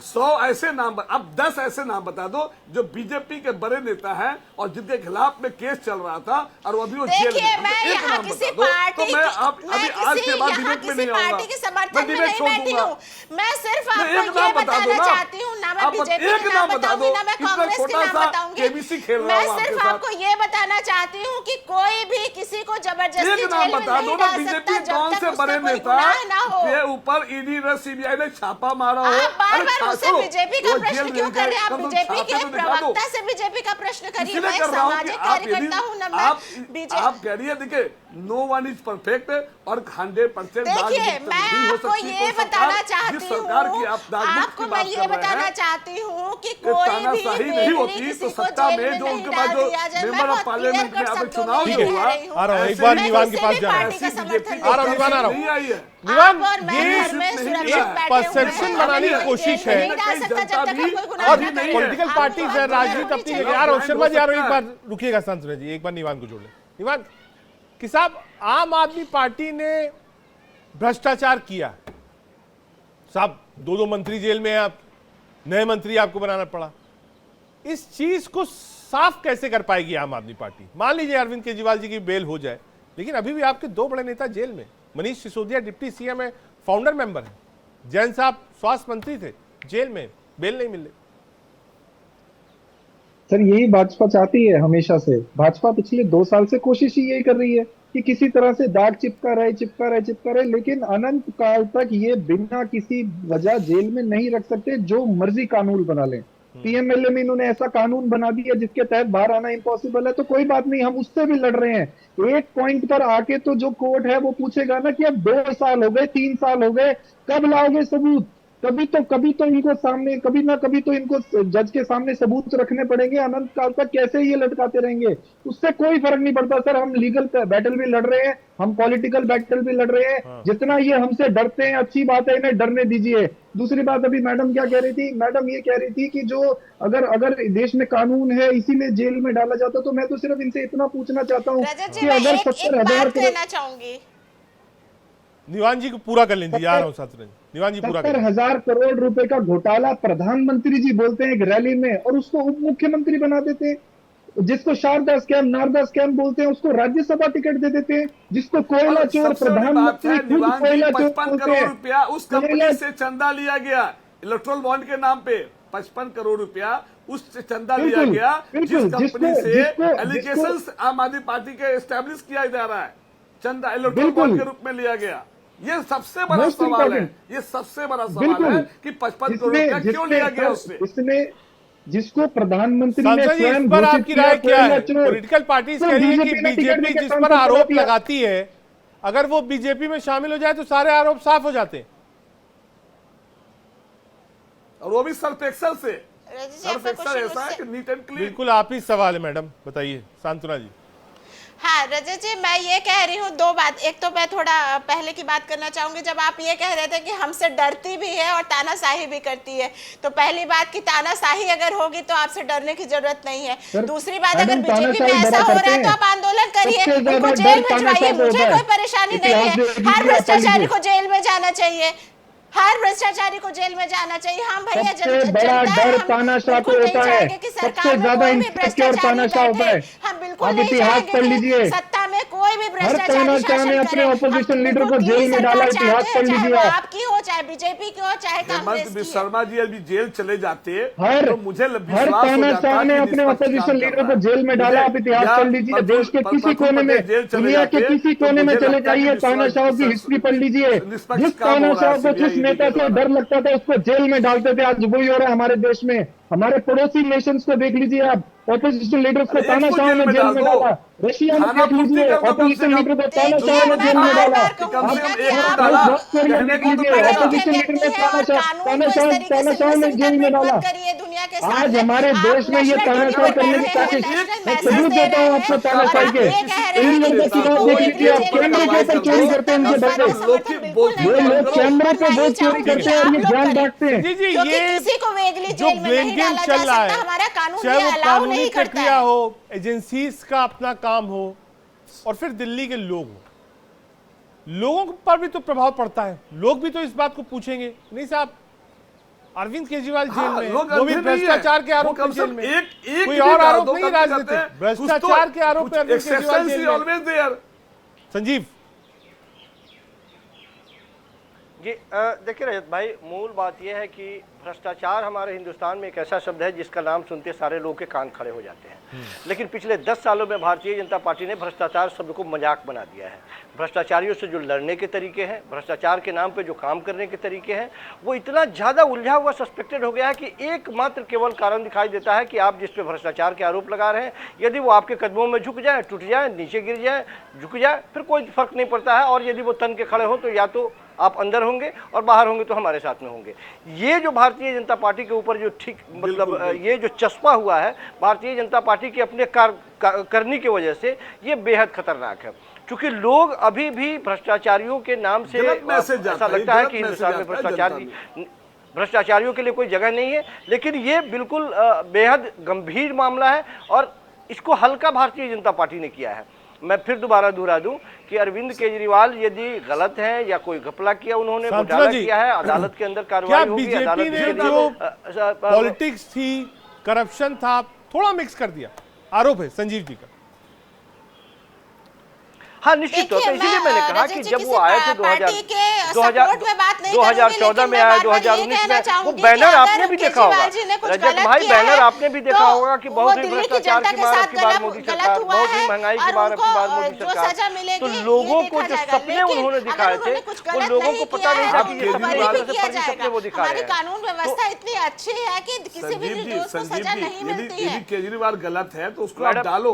[SPEAKER 11] 100 ऐसे नाम, अब 10 ऐसे नाम बता दो जो बीजेपी के बड़े नेता हैं और जिनके खिलाफ में केस चल रहा था और वो अभी वो जेल में।
[SPEAKER 13] मैं यहाँ किसी पार्टी
[SPEAKER 11] तो मैं आज के बाद डिबेट में नहीं आऊंगा,
[SPEAKER 13] के समर्थन में नहीं बैठी हूँ। मैं सिर्फ आपको ये बताना चाहती हूँ, ना मैं बीजेपी के नाम बताऊंगी, ना मैं कांग्रेस के नाम बताऊंगी। मैं सिर्फ आपको ये बताना चाहती हूँ कि कोई भी किसी को जबरदस्ती जेल में नहीं डाल सकता जब तक उसका कोई गुनाह ना हो।
[SPEAKER 11] के ऊपर ईडी ने, सीबीआई ने छापा मारा हो।
[SPEAKER 13] आप बार-बार मुझसे बीजेपी का प्रश्न क्यों कर रहे हैं? आप बीजेपी के प्रवक्ता से बीजेपी का प्रश्न करिए। मैं एक सामाजिक कार्यकर्ता हूँ ना, मैं बीजेपी।
[SPEAKER 11] आप कह रही है, देखिए, नो वन इज परफेक्ट और 100%
[SPEAKER 13] देखिए, मैं आपको ये बताना चाहती हूँ, आपको मैं ये बताना चाहती हूँ कि कोई भी
[SPEAKER 11] नहीं होती तो सत्ता में जो उनके बाद जो मेंबर ऑफ पार्लियामेंट में आप चुनाव जो हुआ,
[SPEAKER 1] आ रहा हूँ एक बार निवान के पास जा रहा हूँ, निवान आ रहा हूँ। निवान, ये एक परसेप्शन बनाने की कोशिश है और पॉलिटिकल पार्टीज है, राजनीति अपनी जगह। आ रहा हूँ शर्मा जी, आ रहा हूँ, एक बार रुकिएगा सांसद जी, एक बार निवान को जोड़ लें। निवान कि साहब, आम आदमी पार्टी ने भ्रष्टाचार किया साहब, 2 मंत्री जेल में हैं, आप नए मंत्री आपको बनाना पड़ा। इस चीज को साफ कैसे कर पाएगी आम आदमी पार्टी? मान लीजिए अरविंद केजरीवाल जी की बेल हो जाए, लेकिन अभी भी आपके 2 बड़े नेता जेल में। मनीष सिसोदिया डिप्टी सीएम है, फाउंडर मेंबर है। जैन साहब स्वास्थ्य मंत्री थे, जेल में, बेल नहीं मिल रही।
[SPEAKER 8] सर, यही भाजपा चाहती है हमेशा से। भाजपा पिछले 2 साल से कोशिश ही यही कर रही है कि किसी तरह से दाग चिपका रहे, लेकिन अनंत काल तक ये बिना किसी वजह जेल में नहीं रख सकते, जो मर्जी कानून बना लें। पीएमएलए में इन्होंने ऐसा कानून बना दिया जिसके तहत बाहर आना इम्पॉसिबल है, तो कोई बात नहीं, हम उससे भी लड़ रहे हैं। एक पॉइंट पर आके तो जो कोर्ट है वो पूछेगा ना कि अब 2 साल हो गए, 3 साल हो गए, कब लाओगे सबूत? कभी तो इनको सामने, कभी ना कभी तो इनको जज के सामने सबूत रखने पड़ेंगे। अनंत काल तक कैसे ये लटकाते रहेंगे? उससे कोई फर्क नहीं पड़ता सर। हम लीगल बैटल भी लड़ रहे हैं, हम पॉलिटिकल बैटल भी लड़ रहे हैं। जितना ये हमसे डरते हैं, अच्छी बात है, इन्हें डरने दीजिए। दूसरी बात, अभी मैडम क्या कह रही थी? मैडम ये कह रही थी कि जो अगर देश में कानून है इसीलिए जेल में डाला जाता, तो मैं तो सिर्फ इनसे इतना पूछना चाहता हूँ कि अगर
[SPEAKER 13] 70,000
[SPEAKER 1] निवान जी को पूरा कर लीजिए, आ रहा हूं साथ में। निवान जी पूरा कर।
[SPEAKER 8] 70,000 करोड़ रुपए का घोटाला प्रधानमंत्री जी बोलते हैं एक रैली में, और उसको उप मुख्यमंत्री बना देते हैं। जिसको शारदा स्कैम, नारदा स्कैम बोलते हैं, उसको राज्यसभा टिकट दे देते हैं। जिसको कोयला चोर प्रधानमंत्री खुद कोयला चोर
[SPEAKER 11] 55 करोड़ रुपया उस कंपनी से चंदा लिया गया इलेक्ट्रल बॉन्ड के नाम पे। 55 करोड़ रुपया उस चंदा लिया गया जिस कंपनी से एलिगेशंस आम आदमी पार्टी के एस्टैब्लिश किया जा रहा है। चंदा इलेक्ट्रल बॉन्ड के रूप में लिया गया। ये सबसे बड़ा
[SPEAKER 8] Most
[SPEAKER 11] सवाल है,
[SPEAKER 8] important.
[SPEAKER 11] ये सबसे बड़ा सवाल
[SPEAKER 8] बिल्कुल।
[SPEAKER 11] है कि 55 करोड़ रुपया क्यों लिया गया उससे।
[SPEAKER 8] इसने जिसको प्रधानमंत्री ने
[SPEAKER 1] सांसद जी, इस
[SPEAKER 8] स्वयं
[SPEAKER 1] पर
[SPEAKER 8] घोषित
[SPEAKER 1] आपकी
[SPEAKER 8] किया
[SPEAKER 1] राय क्या है?
[SPEAKER 8] चोर।
[SPEAKER 1] पॉलिटिकल पार्टीज
[SPEAKER 8] तो
[SPEAKER 1] कह रही है कि
[SPEAKER 8] बीजेपी ने टिकट
[SPEAKER 1] बीजेपी
[SPEAKER 8] देकर
[SPEAKER 1] जिस
[SPEAKER 8] सांसद
[SPEAKER 1] पर
[SPEAKER 8] बना
[SPEAKER 1] आरोप
[SPEAKER 8] दिया।
[SPEAKER 1] लगाती है, अगर वो बीजेपी में शामिल हो जाए तो सारे आरोप साफ हो जाते हैं,
[SPEAKER 11] और वो भी सर्फ एक्सल से।
[SPEAKER 13] रजत जी,
[SPEAKER 11] सर्फ
[SPEAKER 13] आपका
[SPEAKER 11] एक्सल
[SPEAKER 13] क्वेश्चन
[SPEAKER 11] ऐसा है
[SPEAKER 13] मुझसे-
[SPEAKER 11] कि नीट एंड क्लीन।
[SPEAKER 1] बिल्कुल आप ही सवाल है मैडम, बताइए सांत्वना जी।
[SPEAKER 13] हाँ रजत जी, मैं ये कह रही हूँ दो बात। एक तो मैं थोड़ा पहले की बात करना चाहूंगी, जब आप ये कह रहे थे कि हमसे डरती भी है और तानाशाही भी करती है, तो पहली बात कि तानाशाही अगर होगी तो आपसे डरने की जरूरत नहीं है। दूसरी बात, अगर बीजेपी में ऐसा हो रहा है तो आप आंदोलन करिए, उनको जेल भिजवाइए, मुझे कोई परेशानी नहीं है। हर भ्रष्टाचारी को जेल में जाना चाहिए, हर भ्रष्टाचारी को जेल में जाना चाहिए। हम भैया
[SPEAKER 8] सबसे बड़ा डर तानाशाह को होता है, सबसे ज्यादा इंसिक्योर तानाशाह होता है।
[SPEAKER 13] हम बिल्कुल
[SPEAKER 8] आप
[SPEAKER 13] नहीं
[SPEAKER 8] इतिहास
[SPEAKER 13] चाहेंगे
[SPEAKER 8] पढ़
[SPEAKER 13] कि
[SPEAKER 8] लीजिए,
[SPEAKER 13] सत्ता में कोई भी
[SPEAKER 8] हर
[SPEAKER 13] भ्रष्टाचारी
[SPEAKER 8] तानाशाह ने
[SPEAKER 13] शासन
[SPEAKER 8] अपने
[SPEAKER 13] करे।
[SPEAKER 8] ऑपोजिशन
[SPEAKER 13] हम
[SPEAKER 8] लीडर को
[SPEAKER 13] बिल्कुल
[SPEAKER 8] जेल में
[SPEAKER 13] सरकार
[SPEAKER 8] डाला,
[SPEAKER 13] चाहते
[SPEAKER 8] इतिहास
[SPEAKER 13] हैं,
[SPEAKER 8] पढ़
[SPEAKER 13] चाहे
[SPEAKER 8] लीजिए
[SPEAKER 13] वो
[SPEAKER 8] आप।
[SPEAKER 13] आपकी हो, चाहे बीजेपी की हो, चाहे कांग्रेस
[SPEAKER 11] हेमंत
[SPEAKER 13] की हो।
[SPEAKER 11] शर्मा जी अभी जेल चले जाते
[SPEAKER 8] हर
[SPEAKER 11] तो मुझे
[SPEAKER 8] हर
[SPEAKER 11] विश्वास हो जाता
[SPEAKER 8] तानाशाह ने
[SPEAKER 11] कि
[SPEAKER 8] अपने
[SPEAKER 11] निष्पक्ष
[SPEAKER 8] ऑपोजिशन
[SPEAKER 11] काम कर
[SPEAKER 8] लीडर
[SPEAKER 11] रहा
[SPEAKER 8] को
[SPEAKER 11] है।
[SPEAKER 8] जेल में डाला। आप इतिहास
[SPEAKER 11] या
[SPEAKER 8] पढ़ लीजिए, देश के किसी
[SPEAKER 11] प्रफुल्ल
[SPEAKER 8] कोने में,
[SPEAKER 11] पटेल जेल चले
[SPEAKER 8] दुनिया के
[SPEAKER 11] जाते,
[SPEAKER 8] किसी
[SPEAKER 11] तो
[SPEAKER 8] कोने में
[SPEAKER 11] मुझे
[SPEAKER 8] चले
[SPEAKER 11] लगता है कि
[SPEAKER 8] जाइए,
[SPEAKER 11] विश्वास-
[SPEAKER 8] तानाशाहों की हिस्ट्री पढ़ लीजिए।
[SPEAKER 11] निष्पक्ष
[SPEAKER 8] जिस
[SPEAKER 11] काम हो रहा है
[SPEAKER 8] तानाशाह को जिस
[SPEAKER 11] CBI
[SPEAKER 8] नेता
[SPEAKER 11] के
[SPEAKER 8] से
[SPEAKER 11] द्वारा।
[SPEAKER 8] डर लगता था उसको जेल में डालते थे, आज वही हो रहा है हमारे देश में। हमारे पड़ोसी नेशंस को देख लीजिए आप, ऑपोजिशन लीडर्स को
[SPEAKER 11] अरे एक को
[SPEAKER 8] तानाशाह ने जेल में
[SPEAKER 11] डाल दो।
[SPEAKER 8] डाला। रशिया में
[SPEAKER 11] खाना
[SPEAKER 8] देख
[SPEAKER 11] पूर्ति
[SPEAKER 8] लीजिए,
[SPEAKER 11] कर दो कम से
[SPEAKER 8] ऑपोजिशन
[SPEAKER 11] कम।
[SPEAKER 8] लीडर को
[SPEAKER 13] देखिए,
[SPEAKER 8] तानाशाह ने
[SPEAKER 13] मैं
[SPEAKER 8] जेल में
[SPEAKER 13] बार
[SPEAKER 8] डाला।
[SPEAKER 13] बार
[SPEAKER 11] कम से
[SPEAKER 13] कहूंगी
[SPEAKER 11] कम
[SPEAKER 13] ना कि
[SPEAKER 11] एक को
[SPEAKER 13] आप
[SPEAKER 11] डाला।
[SPEAKER 8] कहने
[SPEAKER 11] को तो
[SPEAKER 8] लीजिए,
[SPEAKER 11] पहले
[SPEAKER 8] ऑपोजिशन लीडर ने तानाशाह
[SPEAKER 13] कानून को इस तरीके से
[SPEAKER 8] तानाशाह ने जेल में डाला।
[SPEAKER 13] करिए दुनिया के
[SPEAKER 8] आज
[SPEAKER 13] सामने।
[SPEAKER 8] हमारे
[SPEAKER 13] आप
[SPEAKER 8] देश में ये
[SPEAKER 13] नेशनल
[SPEAKER 8] तानाशाही
[SPEAKER 13] टीवी पे
[SPEAKER 8] करने की
[SPEAKER 13] बैठे हैं,
[SPEAKER 8] कोशिश,
[SPEAKER 13] नेशनल
[SPEAKER 8] मैं
[SPEAKER 13] मैसेज
[SPEAKER 8] सबूत
[SPEAKER 13] दे
[SPEAKER 8] देता
[SPEAKER 13] रहे
[SPEAKER 8] हूँ
[SPEAKER 13] हैं,
[SPEAKER 8] आपको
[SPEAKER 13] और
[SPEAKER 8] तानाशाही
[SPEAKER 13] आप
[SPEAKER 8] के।
[SPEAKER 13] ये कह रहे हैं
[SPEAKER 8] इन
[SPEAKER 13] कि
[SPEAKER 8] लोगों
[SPEAKER 13] किसी
[SPEAKER 8] की बात
[SPEAKER 13] को
[SPEAKER 8] देख
[SPEAKER 13] भी
[SPEAKER 8] लीजिए आप,
[SPEAKER 13] जेल में
[SPEAKER 8] कैमरे के ऊपर चोरी करते हैं इनके बच्चे। ये लोग कैमरे पे वोट चोरी करते हैं और ये जान बांटते हैं।
[SPEAKER 1] जी जी,
[SPEAKER 13] क्योंकि
[SPEAKER 1] ये
[SPEAKER 13] किसी को वेगली
[SPEAKER 1] जो
[SPEAKER 13] जेल में
[SPEAKER 1] ब्लेम
[SPEAKER 13] नहीं
[SPEAKER 1] गेम
[SPEAKER 13] डाला
[SPEAKER 1] चल
[SPEAKER 13] जा
[SPEAKER 1] रहा
[SPEAKER 13] सकता,
[SPEAKER 1] है,
[SPEAKER 13] हमारा कानून
[SPEAKER 1] चाहे
[SPEAKER 13] ये
[SPEAKER 1] वो
[SPEAKER 13] अलाउ
[SPEAKER 1] कानूनी
[SPEAKER 13] नहीं करता
[SPEAKER 1] प्रक्रिया
[SPEAKER 13] है।
[SPEAKER 1] हो, एजेंसीज का अपना काम हो, और फिर दिल्ली के लोग हो, लोगों पर भी तो प्रभाव पड़ता है। लोग भी तो इस बात को पूछेंगे, नहीं साहब अरविंद केजरीवाल जेल में है, वो भी भ्रष्टाचार के आरोप में जेल में, कोई और आरोप नहीं है राजनीतिक, भ्रष्टाचार के आरोप में अरविंद केजरीवाल जेल में। संजीव
[SPEAKER 12] जी देखिए रजत भाई, मूल बात यह है कि भ्रष्टाचार हमारे हिंदुस्तान में एक ऐसा शब्द है जिसका नाम सुनते सारे लोग के कान खड़े हो जाते हैं। लेकिन पिछले 10 सालों में भारतीय जनता पार्टी ने भ्रष्टाचार शब्द को मजाक बना दिया है। भ्रष्टाचारियों से जो लड़ने के तरीके हैं, भ्रष्टाचार के नाम पे जो काम करने के तरीके हैं, वो इतना ज़्यादा उलझा हुआ सस्पेक्टेड हो गया है कि एकमात्र केवल कारण दिखाई देता है कि आप जिस पे भ्रष्टाचार के आरोप लगा रहे हैं, यदि वो आपके कदमों में झुक जाए, टूट जाए, नीचे गिर जाए, झुक जाए, फिर कोई फर्क नहीं पड़ता है। और यदि वो तन के खड़े हो तो या तो आप अंदर होंगे और बाहर होंगे तो हमारे साथ में होंगे। ये जो भारतीय जनता पार्टी के ऊपर जो ठीक मतलब ये जो चस्पा हुआ है भारतीय जनता पार्टी के अपने करनी की वजह से, ये बेहद खतरनाक है। क्योंकि लोग अभी भी भ्रष्टाचारियों के नाम से ऐसा लगता है कि हिंदुस्तान में भ्रष्टाचारियों के लिए कोई जगह नहीं है। लेकिन ये बिल्कुल बेहद गंभीर मामला है और इसको हल्का भारतीय जनता पार्टी ने किया है। मैं फिर दोबारा दोहरा दूं कि अरविंद केजरीवाल यदि गलत हैं या कोई घपला किया उन्होंने, घोटाला किया है, अदालत के अंदर कार्रवाई होगी।
[SPEAKER 1] बीजेपी ने जो पॉलिटिक्स थी, करप्शन था, थोड़ा मिक्स कर दिया, आरोप है संजीव जी का।
[SPEAKER 12] हाँ निश्चित तौर पर, इसीलिए मैंने कहा कि जब वो आए थे 2014 में आए, 2019 में, वो बैनर आपने भी देखा होगा रजत भाई, बैनर आपने भी देखा होगा कि बहुत ही भ्रष्टाचार की मार, की बार मोदी सरकार, बहुत ही महंगाई की बार, मोदी सरकार। तो लोगों को जो सपने उन्होंने दिखाए थे वो लोगों को पता नहीं था कि ये सपने वो दिखा रहे हैं।
[SPEAKER 13] कानून व्यवस्था इतनी अच्छी है कि किसी भी निर्दोष को सजा नहीं मिलती है।
[SPEAKER 11] केजरीवाल गलत है तो उसको आप डालो।